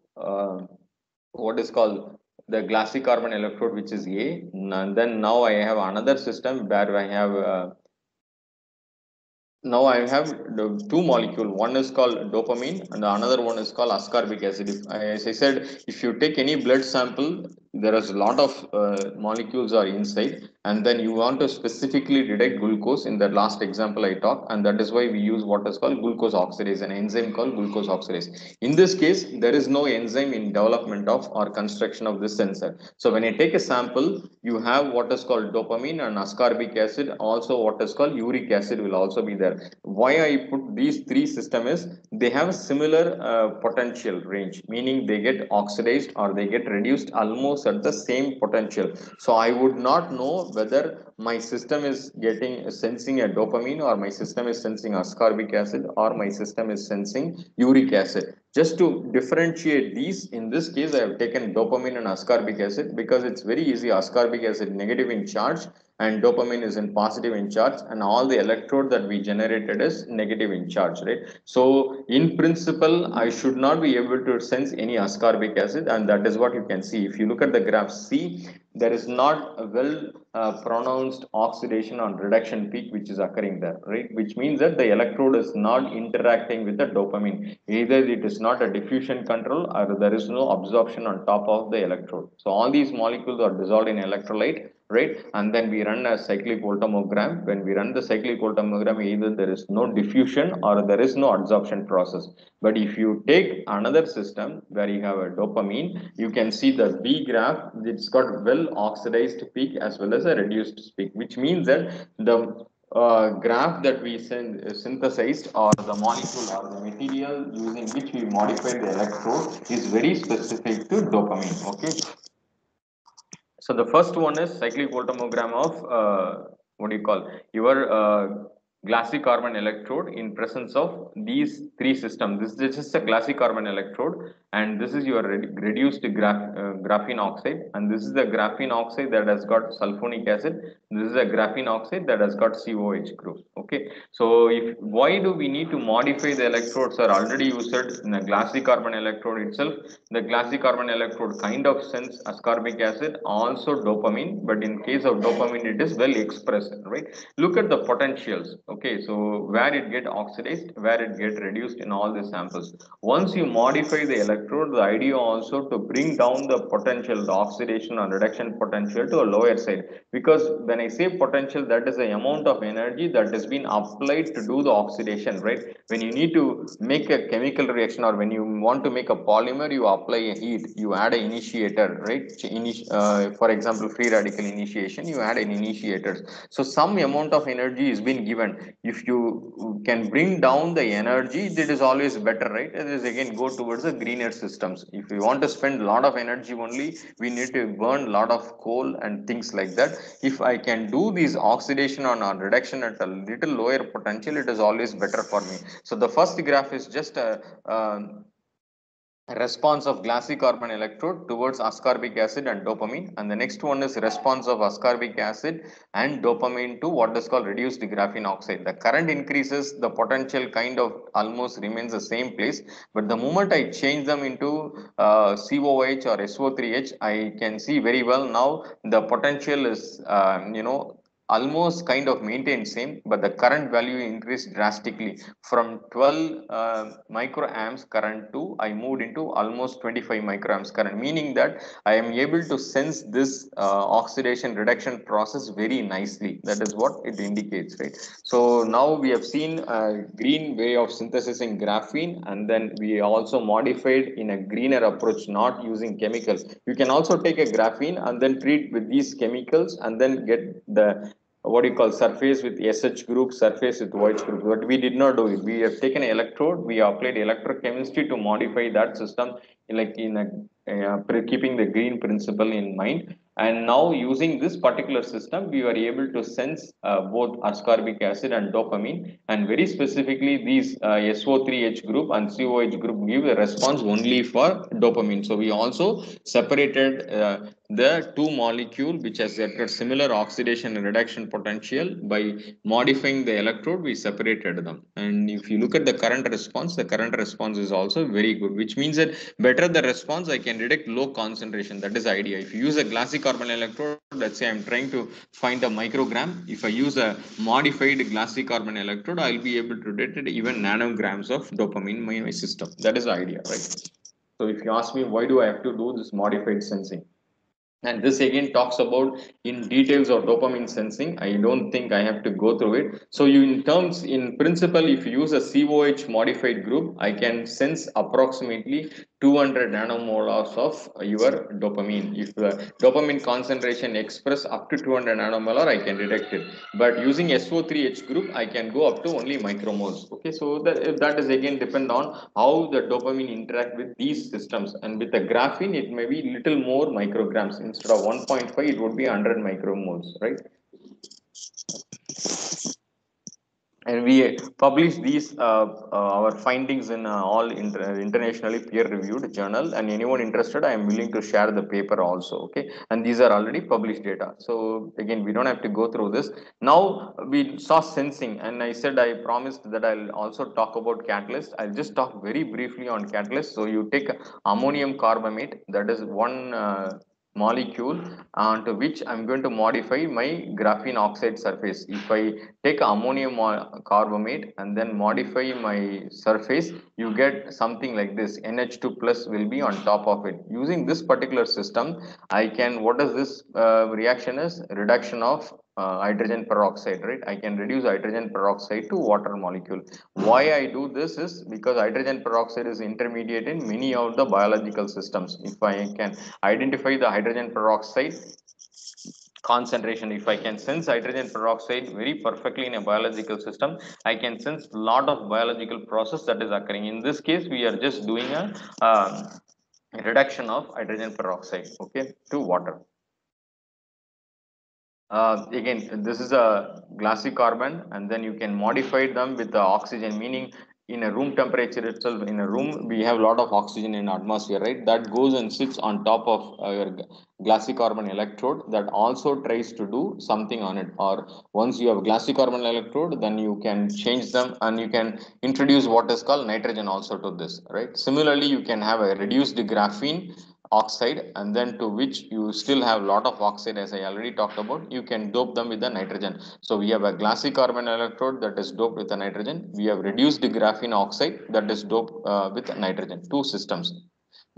what is called the glassy carbon electrode, which is A. And then now I have another system where I have now I have the two molecule. One is called dopamine and the another one is called ascorbic acid. As I said, if you take any blood sample, there is a lot of molecules are inside, and then you want to specifically detect glucose. In the last example I talked, and that is why we use what is called glucose oxidase, an enzyme called glucose oxidase. In this case, there is no enzyme in development of or construction of this sensor. So when I take a sample, you have what is called dopamine and ascorbic acid. Also, what is called uric acid will also be there. Why I put these three systems is they have a similar potential range, meaning they get oxidized or they get reduced almost at the same potential. So I would not know whether my system is getting sensing a dopamine or my system is sensing ascorbic acid or my system is sensing uric acid. Just to differentiate these, in this case I have taken dopamine and ascorbic acid because it's very easy. Ascorbic acid negative in charge and dopamine is in positive in charge, and all the electrode that we generated is negative in charge, right? So in principle I should not be able to sense any ascorbic acid, and that is what you can see. If you look at the graph C, there is not a well pronounced oxidation or reduction peak which is occurring there, right? Which means that the electrode is not interacting with the dopamine. Either it is not a diffusion control or there is no absorption on top of the electrode. So all these molecules are dissolved in electrolyte, right? And then we run a cyclic voltammogram. When we run the cyclic voltammogram, either there is no diffusion or there is no absorption process. But if you take another system where you have a dopamine, you can see the B graph, it's got well oxidized peak as well as a reduced peak, which means that the graph that we synthesized or the molecule or the material using which we modified the electrode is very specific to dopamine. Okay. So the first one is cyclic voltammogram of what do you call your glassy carbon electrode in presence of these three systems. This is just a glassy carbon electrode, and this is your reduced graphene oxide, and this is the graphene oxide that has got sulfonic acid. This is a graphene oxide that has got COH group. Okay, so if why do we need to modify the electrodes? Are already used in the glassy carbon electrode itself. The glassy carbon electrode kind of sense ascorbic acid, also dopamine, but in case of dopamine it is well expressed, right? Look at the potentials. Okay, so where it get oxidized, where it get reduced in all the samples. Once you modify the electrode, the idea also to bring down the potential, the oxidation or reduction potential to a lower side. Because when I say potential, that is the amount of energy that has been applied to do the oxidation, right? When you need to make a chemical reaction or when you want to make a polymer, you apply a heat, you add an initiator, right? For example, free radical initiation, you add an initiator. So some amount of energy is being given. If you can bring down the energy, that is always better, right? It is again go towards the greener systems. If we want to spend a lot of energy only, we need to burn a lot of coal and things like that. If I can do this oxidation or reduction at a little lower potential, it is always better for me. So the first graph is just a response of glassy carbon electrode towards ascorbic acid and dopamine, and the next one is response of ascorbic acid and dopamine to what is called reduced graphene oxide. The current increases, the potential kind of almost remains the same place, but the moment I change them into COH or SO3H, I can see very well now the potential is almost kind of maintained same, but the current value increased drastically from 12 microamps current to I moved into almost 25 microamps current, meaning that I am able to sense this oxidation reduction process very nicely. That is what it indicates, right? So now we have seen a green way of synthesizing graphene, and then we also modified in a greener approach, not using chemicals. You can also take a graphene and then treat with these chemicals and then get the what you call surface with SH group, surface with OH group. But we did not do it. We have taken an electrode, we applied electrochemistry to modify that system, like in a keeping the green principle in mind. And now using this particular system, we were able to sense both ascorbic acid and dopamine, and very specifically these SO3H group and COH group give a response only for dopamine. So we also separated the two molecule which has got similar oxidation and reduction potential. By modifying the electrode, we separated them. And if you look at the current response is also very good, which means that better the response, I can detect low concentration. That is the idea. If you use a glassy carbon electrode, let's say I'm trying to find a microgram. If I use a modified glassy carbon electrode, I'll be able to detect even nanograms of dopamine in my system. That is the idea, right? So if you ask me, why do I have to do this modified sensing? And this again talks about in details of dopamine sensing. I don't think I have to go through it. So you in principle, if you use a COH modified group, I can sense approximately 200 nanomolars of your dopamine. If the dopamine concentration express up to 200 nanomolar, I can detect it. But using SO3H group, I can go up to only micromoles. Okay, so that is again depend on how the dopamine interact with these systems. And with the graphene, it may be little more micrograms. Instead of 1.5, it would be 100 micromoles, right? And we publish these our findings in all internationally peer reviewed journal, and anyone interested, I am willing to share the paper also. Okay, and these are already published data. So again, we don't have to go through this. Now we saw sensing, and I said I promised that I'll also talk about catalyst. I'll just talk very briefly on catalyst. So you take ammonium carbamate, that is one molecule onto which I'm going to modify my graphene oxide surface. If I take ammonium carbamate and then modify my surface, you get something like this. NH2 plus will be on top of it. Using this particular system, I can, what does this reaction is? Reduction of hydrogen peroxide, right? I can reduce hydrogen peroxide to water molecule. Why I do this is because hydrogen peroxide is intermediate in many of the biological systems. If I can identify the hydrogen peroxide concentration, if I can sense hydrogen peroxide very perfectly in a biological system, I can sense a lot of biological process that is occurring. In this case, we are just doing a reduction of hydrogen peroxide, okay, to water. Again, this is a glassy carbon, and then you can modify them with the oxygen, meaning in a room temperature itself, in a room, we have a lot of oxygen in atmosphere, right? That goes and sits on top of your glassy carbon electrode that also tries to do something on it. Or once you have glassy carbon electrode, then you can change them and you can introduce what is called nitrogen also to this, right? Similarly, you can have a reduced graphene oxide, and then to which you still have a lot of oxide, as I already talked about. You can dope them with the nitrogen. So we have a glassy carbon electrode that is doped with the nitrogen. We have reduced graphene oxide that is doped with nitrogen. Two systems: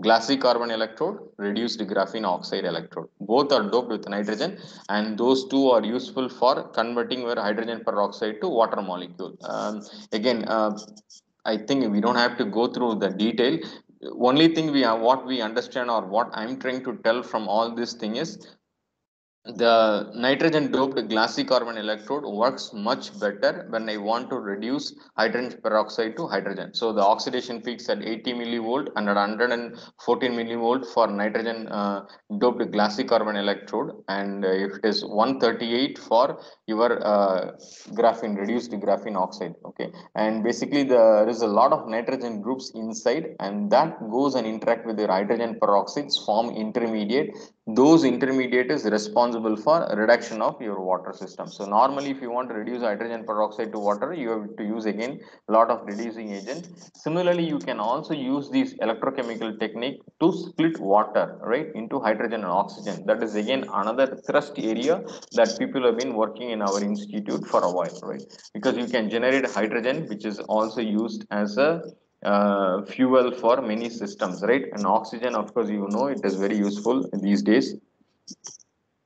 glassy carbon electrode, reduced graphene oxide electrode. Both are doped with nitrogen, and those two are useful for converting your hydrogen peroxide to water molecule. Again, I think we don't have to go through the detail. Only thing we are, what we understand or what I'm trying to tell from all this thing is the nitrogen doped glassy carbon electrode works much better when I want to reduce hydrogen peroxide to hydrogen. So the oxidation peaks at 80 millivolt and at 114 millivolt for nitrogen doped glassy carbon electrode, and if it is 138 for your graphene, reduced graphene oxide. Okay, and basically there is a lot of nitrogen groups inside, and that goes and interact with your hydrogen peroxides, form intermediate. Those intermediate is responsible for reduction of your water system. So normally, if you want to reduce hydrogen peroxide to water, you have to use again a lot of reducing agent. Similarly, you can also use this electrochemical technique to split water, right, into hydrogen and oxygen. That is again another thrust area that people have been working in our institute for a while, right? Because you can generate hydrogen, which is also used as a fuel for many systems, right? And oxygen, of course, you know, it is very useful these days.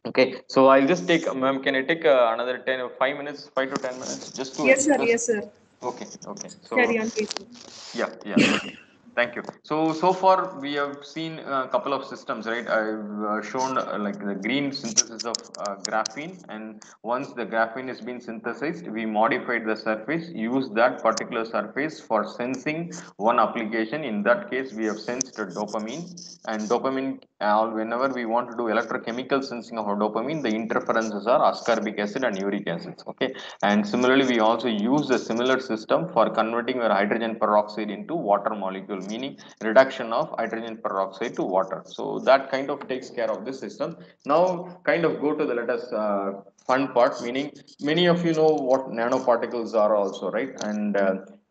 Okay, so I'll just take, ma'am, can I take another 10 or 5 minutes, 5 to 10 minutes just to Yes, sir. discuss? Yes, sir. Okay, okay. So Carry on, please. yeah, yeah. Okay. Thank you. So far we have seen a couple of systems, right? I've shown like the green synthesis of graphene, and once the graphene has been synthesized, we modified the surface, use that particular surface for sensing one application. In that case, we have sensed dopamine, and dopamine whenever we want to do electrochemical sensing of dopamine, the interferences are ascorbic acid and uric acids. Okay, and similarly, we also use a similar system for converting your hydrogen peroxide into water molecule, meaning reduction of hydrogen peroxide to water. So that kind of takes care of this system. Now, kind of go to the let us fun part, meaning many of you know what nanoparticles are also, right? And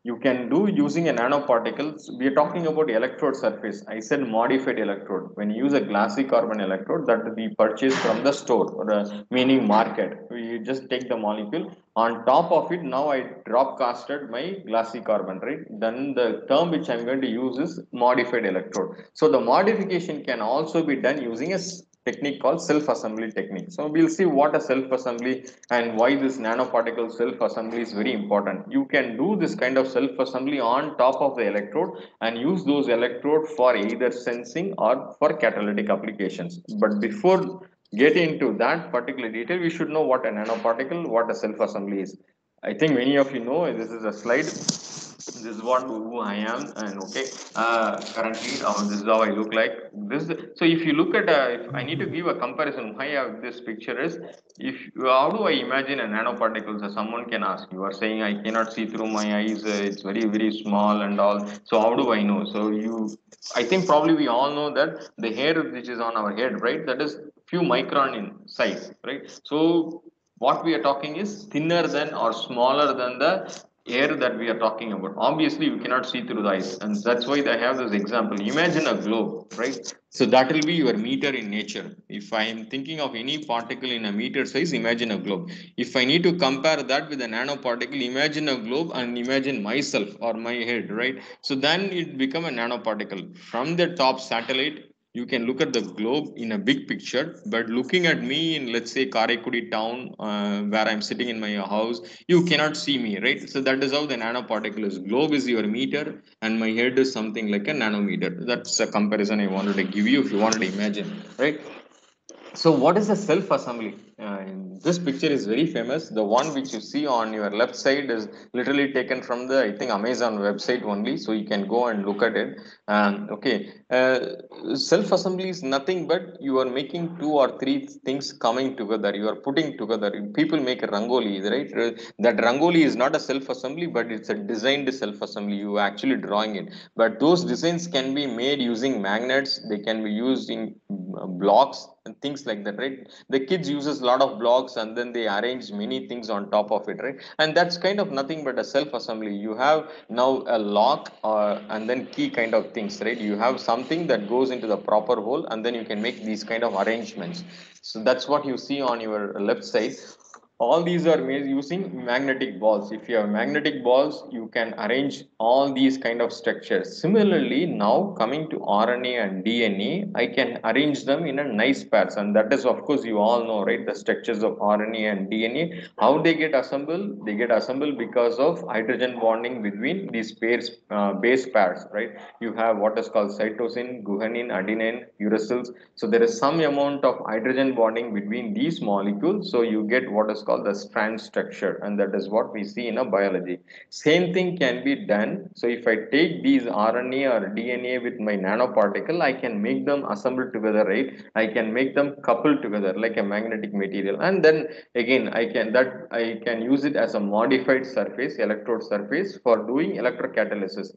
you can do using a nanoparticles. We are talking about electrode surface. I said modified electrode. When you use a glassy carbon electrode that we purchase from the store, or meaning market, we just take the molecule. On top of it, now I drop casted my glassy carbon, right? Then the term which I'm going to use is modified electrode. So the modification can also be done using a technique called self-assembly technique. So we'll see what a self-assembly and why this nanoparticle self-assembly is very important. You can do this kind of self-assembly on top of the electrode and use those electrode for either sensing or for catalytic applications. But before get into that particular detail, we should know what a nanoparticle, what a self-assembly is. I think many of you know this is a slide. This is what who I am, and okay, currently this is how I look like. This so if you look at if I need to give a comparison, why this picture is, if how do I imagine a nanoparticle? So someone can ask, you are saying I cannot see through my eyes, it's very small and all. So how do I know? So I think probably we all know that the hair which is on our head, right? That is few micron in size, right? So what we are talking is thinner than or smaller than the air that we are talking about. Obviously you cannot see through the eyes, and that's why they have this example. Imagine a globe, right? So that will be your meter in nature. If I am thinking of any particle in a meter size, imagine a globe. If I need to compare that with a nanoparticle, imagine a globe and imagine myself or my head, right? So then it become a nanoparticle. From the top satellite, you can look at the globe in a big picture, but looking at me in, let's say, Karaikudi town, where I'm sitting in my house, you cannot see me, right? So that is how the nanoparticle is. Globe is your meter and my head is something like a nanometer. That's a comparison I wanted to give you if you wanted to imagine, right? So what is a self-assembly? This picture is very famous. The one which you see on your left side is literally taken from the, I think, Amazon website only. So you can go and look at it. Okay, self-assembly is nothing but you are making two or three things coming together. You are putting together. People make a rangoli, right? That rangoli is not a self-assembly, but it's a designed self-assembly. You are actually drawing it. But those designs can be made using magnets. They can be used in blocks and things like that, right? The kids uses a lot of blocks and then they arrange many things on top of it, right? And that's kind of nothing but a self-assembly. You have now a lock and then key kind of things, right? You have something that goes into the proper hole and then you can make these kind of arrangements. So that's what you see on your left side. All these are made using magnetic balls. If you have magnetic balls, you can arrange all these kind of structures. Similarly, now coming to RNA and DNA, I can arrange them in a nice pairs, and that is, of course, you all know, right, the structures of RNA and DNA. How they get assembled? They get assembled because of hydrogen bonding between these pairs, base pairs, right? You have what is called cytosine, guanine, adenine, uracils. So there is some amount of hydrogen bonding between these molecules, so you get what is called the strand structure, and that is what we see in a biology. Same thing can be done. So if I take these RNA or DNA with my nanoparticle, I can make them assemble together, right? I can make them couple together like a magnetic material, and then again I can use it as a modified surface, electrode surface, for doing electrocatalysis.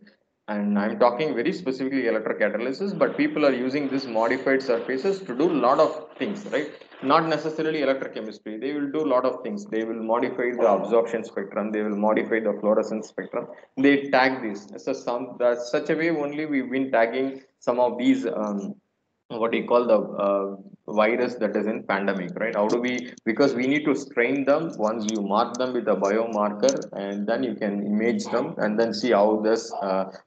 And I'm talking very specifically electrocatalysis, but people are using this modified surfaces to do a lot of things, right? Not necessarily electrochemistry. They will do a lot of things. They will modify the absorption spectrum. They will modify the fluorescence spectrum. They tag this. So that's such a way only we've been tagging some of these what do you call the virus that is in pandemic, right? How do we, because we need to strain them. Once you mark them with a biomarker, and then you can image them and then see how this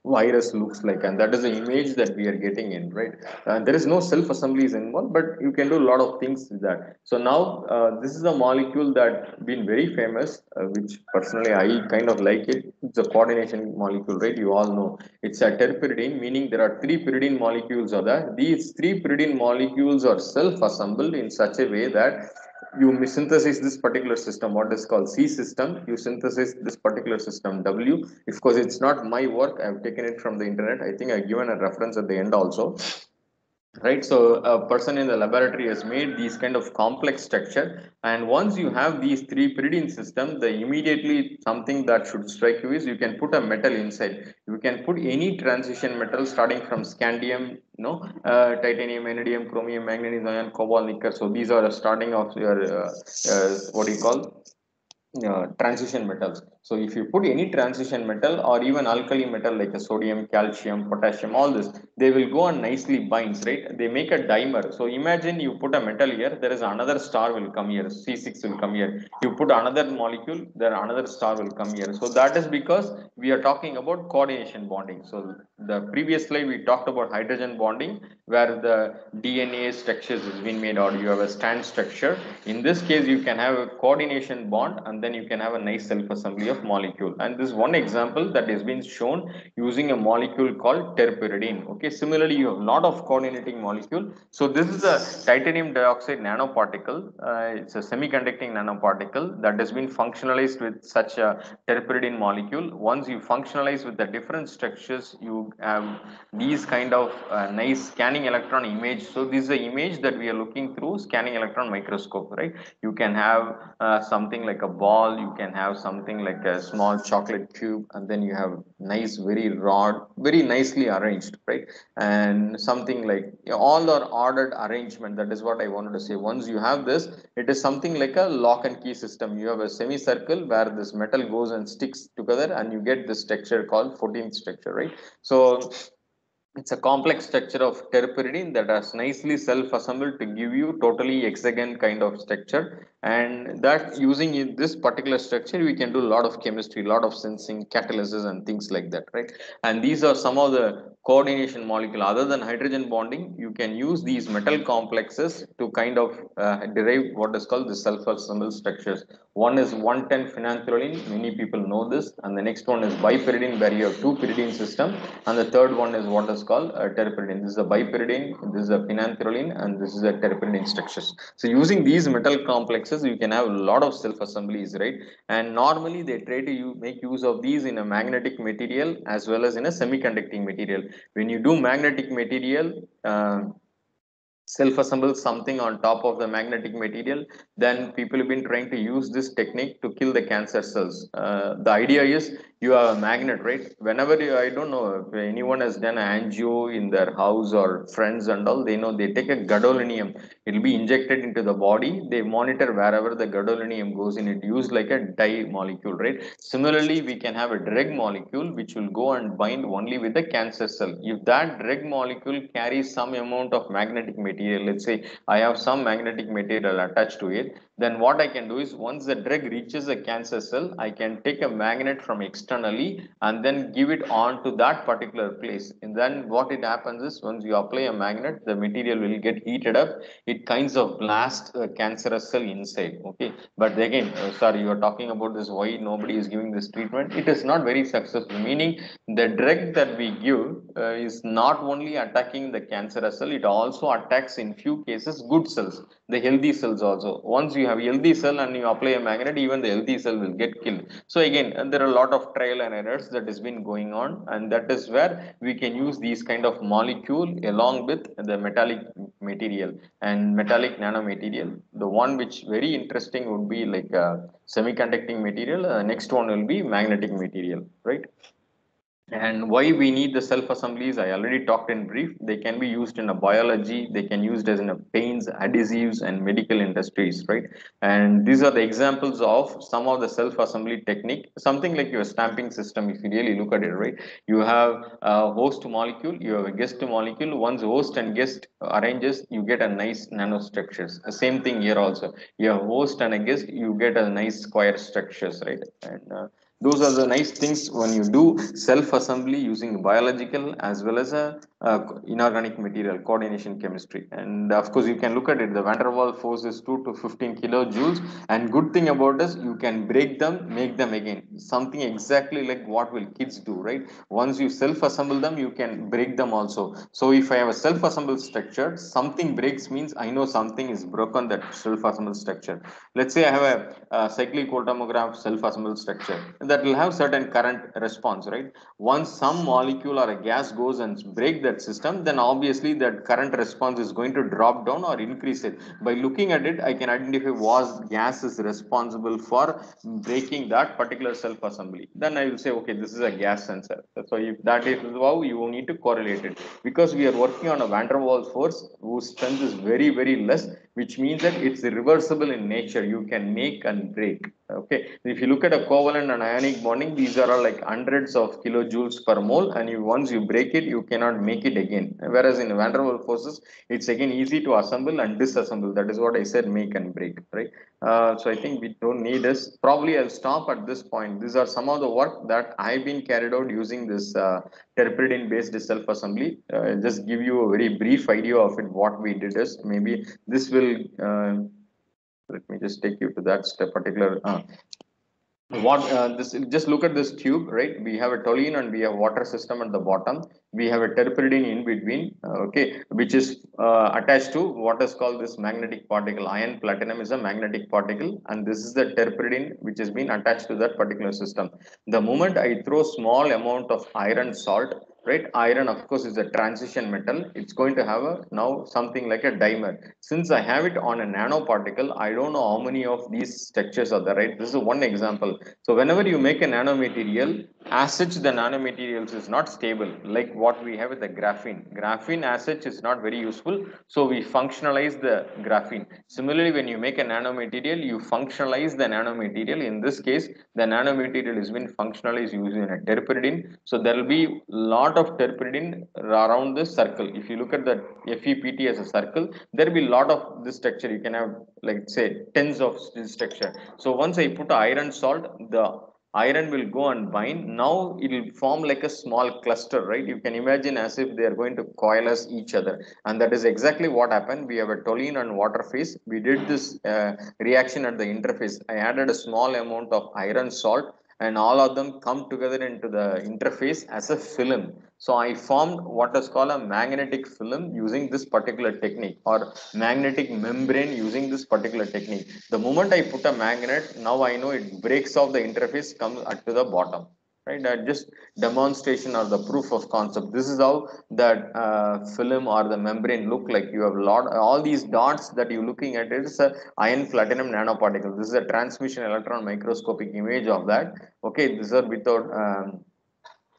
virus looks like, and that is the image that we are getting in, right? There is no self assemblies involved, but you can do a lot of things with that. So now this is a molecule that been very famous, which personally I kind of like it. It's a coordination molecule, right? You all know it's a terpyridine, meaning there are three pyridine molecules are there. These three pyridine molecules are self-assembled in such a way that you synthesize this particular system, what is called C system. You synthesize this particular system W. Of course, it's not my work. I've taken it from the internet. I think I've given a reference at the end also. right? So a person in the laboratory has made these kind of complex structure, and once you have these three pyridine system, the immediately something that should strike you is you can put a metal inside. You can put any transition metal starting from scandium, titanium, iridium, chromium, manganese, iron, cobalt, nickel. So these are the starting of your what do you call transition metals. So if you put any transition metal or even alkali metal like a sodium, calcium, potassium, all this, they will go and nicely binds, right? They make a dimer. So imagine you put a metal here, there is another star will come here, C6 will come here. You put another molecule, there another star will come here. So that is because we are talking about coordination bonding. So the previous slide we talked about hydrogen bonding, where the DNA structures has been made, or you have a stand structure. In this case, you can have a coordination bond, and then you can have a nice self-assembly of molecule. And this one example that has been shown using a molecule called terpyridine. Okay, similarly, you have a lot of coordinating molecule. So this is a titanium dioxide nanoparticle. It's a semiconducting nanoparticle that has been functionalized with such a terpyridine molecule. Once you functionalize with the different structures, you have these kind of nice scanning electron image. So this is the image that we are looking through scanning electron microscope, right? You can have something like a ball, you can have something like a small chocolate cube, and then you have nice, very nicely arranged, right? And something like all are ordered arrangement. That is what I wanted to say. Once you have this, it is something like a lock and key system. You have a semicircle where this metal goes and sticks together, and you get this structure called 14th structure, right? So it's a complex structure of terpyridine that has nicely self-assembled to give you totally hexagon kind of structure. And that using this particular structure, we can do a lot of chemistry, a lot of sensing, catalysis, and things like that, right? And these are some of the coordination molecule. Other than hydrogen bonding, you can use these metal complexes to kind of derive what is called the self-assembled structures. One is 110 phenanthroline, many people know this, and the next one is bipyridine, where you have two pyridine system, and the third one is what is called terpyridine. This is a bipyridine, this is a phenanthroline, and this is a terpyridine structures. So using these metal complexes, you can have a lot of self-assemblies, right? And normally they try to make use of these in a magnetic material as well as in a semiconducting material. When you do magnetic material, self-assemble something on top of the magnetic material, then people have been trying to use this technique to kill the cancer cells. The idea is you have a magnet, right? Whenever you, I don't know if anyone has done angio in their house or friends and all, they know they take a gadolinium. It will be injected into the body. They monitor wherever the gadolinium goes in. It used like a dye molecule, right? Similarly, we can have a drug molecule which will go and bind only with the cancer cell. If that drug molecule carries some amount of magnetic material, let's say I have some magnetic material attached to it, then what I can do is once the drug reaches a cancer cell, I can take a magnet from externally and then give it on to that particular place. And then what it happens is once you apply a magnet, the material will get heated up. It kinds of blast a cancerous cell inside. Okay, but again, sorry, you are talking about this, why nobody is giving this treatment. It is not very successful, meaning the drug that we give is not only attacking the cancerous cell, it also attacks in few cases good cells, the healthy cells also. Once you have healthy cell and you apply a magnet, even the healthy cell will get killed. So again, there are a lot of trial and errors that has been going on, and that is where we can use these kind of molecule along with the metallic material and metallic nanomaterial. The one which very interesting would be like semiconducting material. Next one will be magnetic material, right? And why we need the self assemblies, I already talked in brief. They can be used in a biology, they can used as in a paints, adhesives, and medical industries, right? And these are the examples of some of the self assembly technique, something like your stamping system. If you really look at it, right, you have a host molecule, you have a guest molecule. Once host and guest arranges, you get a nice nanostructures. The same thing here also, you have host and a guest, you get a nice square structures, right? And those are the nice things when you do self assembly using biological as well as a inorganic material coordination chemistry. And of course you can look at it, the van der Waals force is 2 to 15 kilojoules, and good thing about this, you can break them, make them again, something exactly like what will kids do, right? Once you self assemble them, you can break them also. So if I have a self assembled structure, something breaks means I know something is broken, that self assembled structure. Let's say I have a cyclic voltammograph self assembled structure, that will have certain current response, right? Once some molecule or a gas goes and break that system, then obviously that current response is going to drop down or increase it. By looking at it, I can identify what gas is responsible for breaking that particular self assembly. Then I will say, okay, this is a gas sensor. So if that is how you need to correlate it, because we are working on a van der Waals force whose strength is very, very less, which means that it's reversible in nature. You can make and break. Okay, if you look at a covalent and ionic bonding, these are all like hundreds of kilojoules per mole, and once you break it, you cannot make it again. Whereas in van der Waals forces, it's again easy to assemble and disassemble. That is what I said, make and break, right? So I think we don't need this. Probably I'll stop at this point. These are some of the work that I've been carried out using this terpridine based self assembly. Just give you a very brief idea of it. What we did is, maybe this will. Let me just take you to that particular. What this, just look at this tube, right? We have a toluene and we have water system at the bottom. We have a terpridine in between, okay, which is attached to what is called this magnetic particle. Iron platinum is a magnetic particle, and this is the terpridine which has been attached to that particular system. The moment I throw small amount of iron salt, right? Iron, of course, is a transition metal. It's going to have a now something like a dimer. Since I have it on a nanoparticle, I don't know how many of these structures are there, right? This is one example. So whenever you make a nanomaterial, as such, the nanomaterials is not stable, like what we have with the graphene. Graphene as such is not very useful, so we functionalize the graphene. Similarly, when you make a nanomaterial, you functionalize the nanomaterial. In this case, the nanomaterial has been functionalized using a terpridine. So there will be lot of terpridine around this circle. If you look at the FEPT as a circle, there will be a lot of this structure. You can have, like, say, tens of this structure. So once I put iron salt, the iron will go and bind. Now it will form like a small cluster, right? You can imagine as if they are going to coalesce each other, and that is exactly what happened. We have a toluene and water phase. We did this reaction at the interface. I added a small amount of iron salt, and all of them come together into the interface as a film. So I formed what is called a magnetic film using this particular technique, or magnetic membrane using this particular technique. The moment I put a magnet, now I know it breaks off the interface, comes to the bottom, right? Just demonstration or the proof of concept. This is how that film or the membrane look like. You have all these dots that you're looking at. It's a iron platinum nanoparticle. This is a transmission electron microscopic image of that. Okay, these are without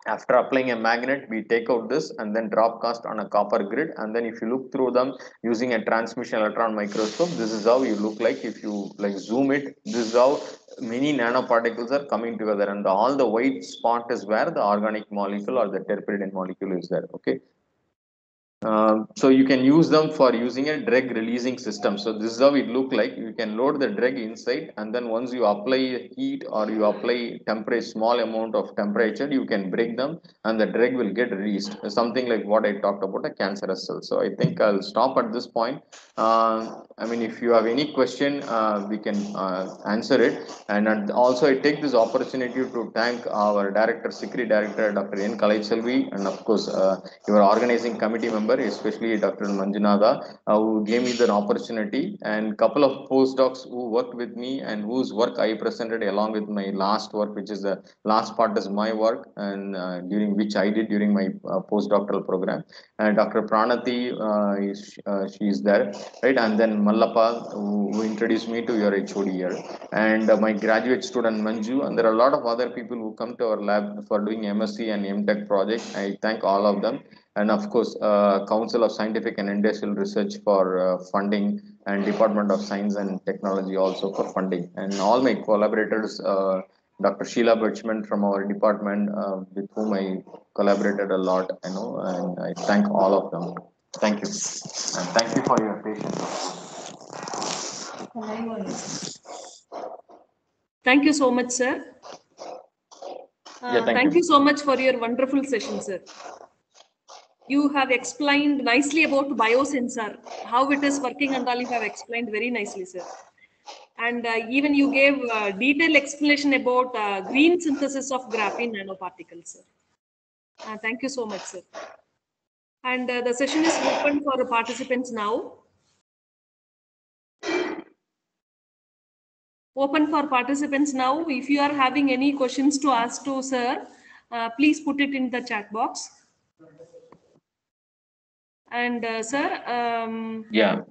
after applying a magnet, we take out this and then drop cast on a copper grid, and then if you look through them using a transmission electron microscope, this is how you look like. If you like zoom it, this is how many nanoparticles are coming together, and all the white spot is where the organic molecule or the terpridine molecule is there. Okay, so you can use them for using a drug releasing system. So this is how it look like. You can load the drug inside, and then once you apply heat or you apply temperature, small amount of temperature, you can break them and the drug will get released. Something like what I talked about, a cancerous cell. So I think I'll stop at this point. I mean, if you have any question, we can answer it. And also I take this opportunity to thank our director, SICRI director, Dr. N. Kalai Selvi, and of course, your organizing committee member, especially Dr. Manjunatha, who gave me the opportunity, and couple of postdocs who worked with me and whose work I presented along with my last work, which is the last part is my work, and during which I did during my postdoctoral program. And Dr. Pranati, she is there, right? And then Mallappa, who introduced me to your HOD here, and my graduate student Manju, and there are a lot of other people who come to our lab for doing MSc and MTech project. I thank all of them. And of course, Council of Scientific and Industrial Research for funding, and Department of Science and Technology also for funding, and all my collaborators, Dr. Sheila Birchman from our department, with whom I collaborated a lot, and I thank all of them. Thank you, and thank you for your patience. Thank you so much, sir. Thank you so much for your wonderful session, sir. You have explained nicely about biosensor, how it is working, and all you have explained very nicely, sir. And even you gave detailed explanation about green synthesis of graphene nanoparticles, sir. Thank you so much, sir. And the session is open for participants now. open for participants now. If you are having any questions to ask to sir, please put it in the chat box. And sir, Yeah.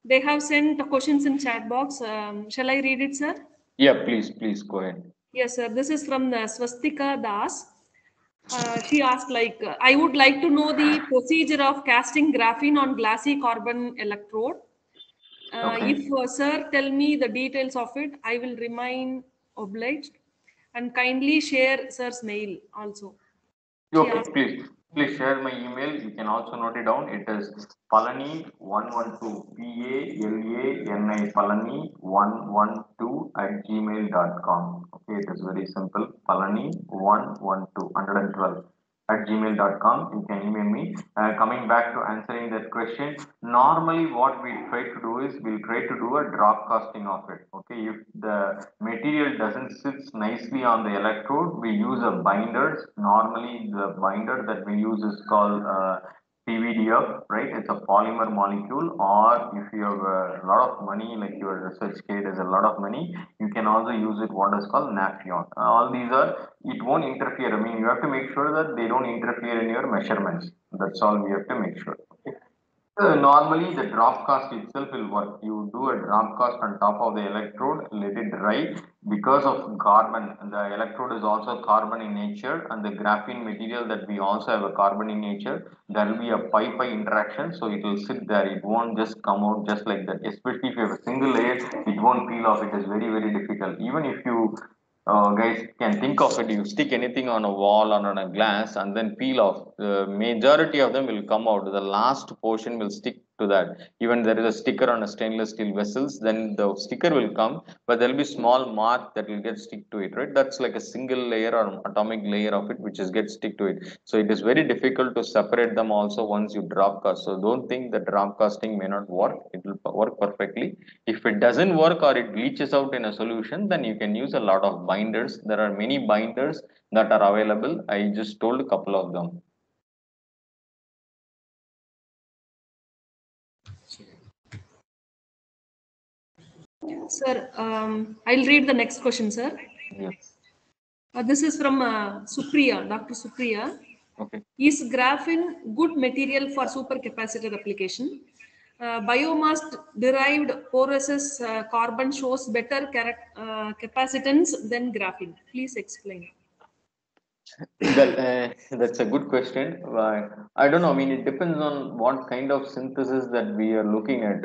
they have sent questions in chat box. Shall I read it, sir? Yeah, please go ahead. Yes, sir. This is from Swastika Das. She asked, like, I would like to know the procedure of casting graphene on glassy carbon electrode. Okay. If sir tell me the details of it, I will remain obliged, and kindly share sir's mail also. She Okay, asked. please share my email. You can also note it down. It is Palani112 PALANI Palani112 at gmail.com. Okay, it is very simple. Palani112 at gmail.com. You can email me. Coming back to answering that question, normally what we try to do is we'll try to do a drop casting of it. Okay, if the material doesn't sit nicely on the electrode, we use a binders. Normally, the binder that we use is called PVDF, right? It's a polymer molecule, or if you have a lot of money, like your research kit is a lot of money, you can also use it what is called Nafion. All these are, it won't interfere. I mean, you have to make sure that they don't interfere in your measurements. That's all we have to make sure. Okay. Normally, the drop cast itself will work. You do a drop cast on top of the electrode, let it dry. Because of carbon, the electrode is also carbon in nature, and the graphene material that we also have a carbon in nature. There will be a pi-pi interaction, so it will sit there. It won't just come out just like that. Especially if you have a single layer, it won't peel off. It is very difficult. Even if you guys can think of it, you stick anything on a wall or on a glass and then peel off, the majority of them will come out, the last portion will stick to that. Even there is a sticker on a stainless steel vessels, then the sticker will come, but there will be small mark that will get stick to it, right? That's like a single layer or atomic layer of it which is get stick to it. So it is very difficult to separate them also once you drop cast. So don't think that drop casting may not work. It will work perfectly. If it doesn't work or it leaches out in a solution, then you can use a lot of binders. There are many binders that are available. I just told a couple of them. Sir, I'll read the next question, sir. Yeah. This is from Supriya, Dr. Supriya. Okay. Is graphene good material for supercapacitor application? Biomass derived porous carbon shows better capacitance than graphene. Please explain. Well, that's a good question. I don't know. I mean, it depends on what kind of synthesis that we are looking at.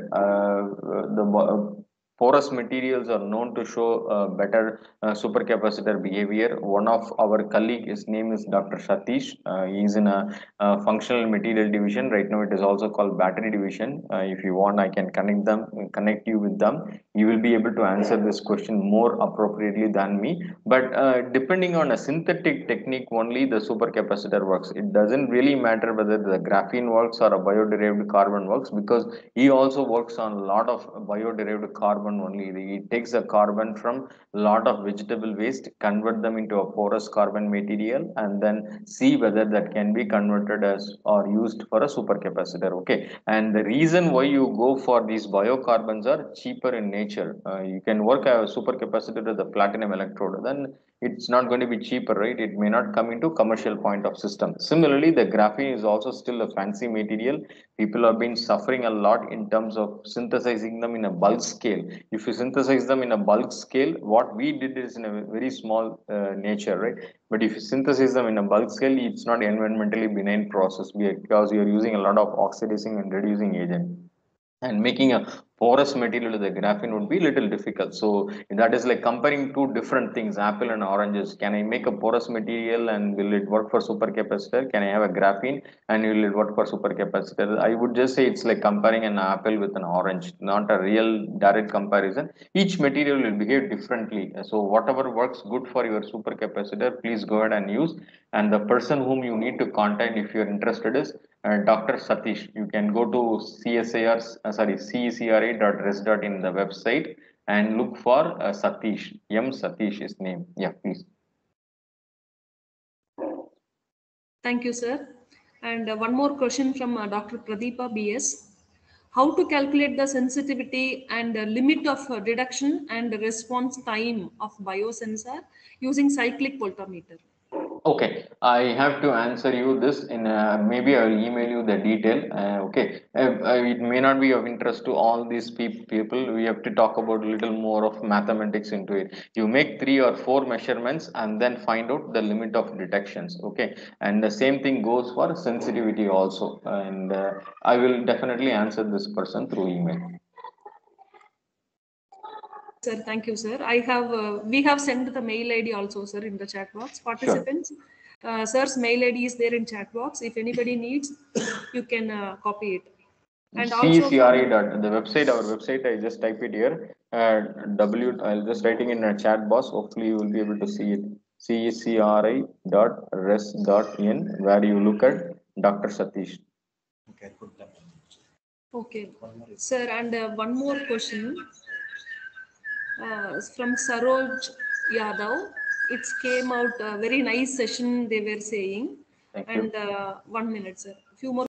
Porous materials are known to show better supercapacitor behavior. One of our colleague, his name is Dr. Satish. He is in a functional material division. Right now, it is also called battery division. If you want, I can connect you with them. You will be able to answer this question more appropriately than me. But depending on a synthetic technique only, the supercapacitor works. It doesn't really matter whether the graphene works or a bioderived carbon works, because he also works on a lot of bioderived carbon only. He takes the carbon from a lot of vegetable waste, convert them into a porous carbon material, and then see whether that can be converted as or used for a supercapacitor. Okay, and the reason why you go for these biocarbons are cheaper in nature. You can work a supercapacitor with a platinum electrode, then it's not going to be cheaper, right? It may not come into commercial point of system. Similarly, the graphene is also still a fancy material. People have been suffering a lot in terms of synthesizing them in a bulk scale. If you synthesize them in a bulk scale, what we did is in a very small nature, right? But if you synthesize them in a bulk scale, it's not environmentally benign process, because you're using a lot of oxidizing and reducing agent, and making a porous material to the graphene would be a little difficult. So that is like comparing two different things, apple and oranges. Can I make a porous material and will it work for supercapacitor? Can I have a graphene and will it work for supercapacitor? I would just say it's like comparing an apple with an orange, not a real direct comparison. Each material will behave differently. So whatever works good for your supercapacitor, please go ahead and use. And the person whom you need to contact if you're interested is Dr. Satish. You can go to cecra.res. in the website and look for Satish. Satish is name. Yeah, please. Thank you, sir. And one more question from Dr. Pradeepa BS. how to calculate the sensitivity and limit of detection and response time of biosensor using cyclic voltmeter. Okay, I have to answer you this in maybe I will email you the detail. Okay, it may not be of interest to all these people. We have to talk about a little more of mathematics into it. You make 3 or 4 measurements and then find out the limit of detections. Okay, and the same thing goes for sensitivity also. And I will definitely answer this person through email. Sir, thank you, sir. We have sent the mail ID also, sir, in the chat box. Participants, sir's mail ID is there in chat box. If anybody needs, you can copy it. And also CECRA dot the website, our website. I just type it here. I'll just writing in a chat box. Hopefully, you will be able to see it. CECRI.res.in, where you look at Dr. Satish. Okay, put that. okay, sir, and one more question from Saroj Yadav. It came out a very nice session. They were saying, Thank you. and 1 minute, sir. Few more.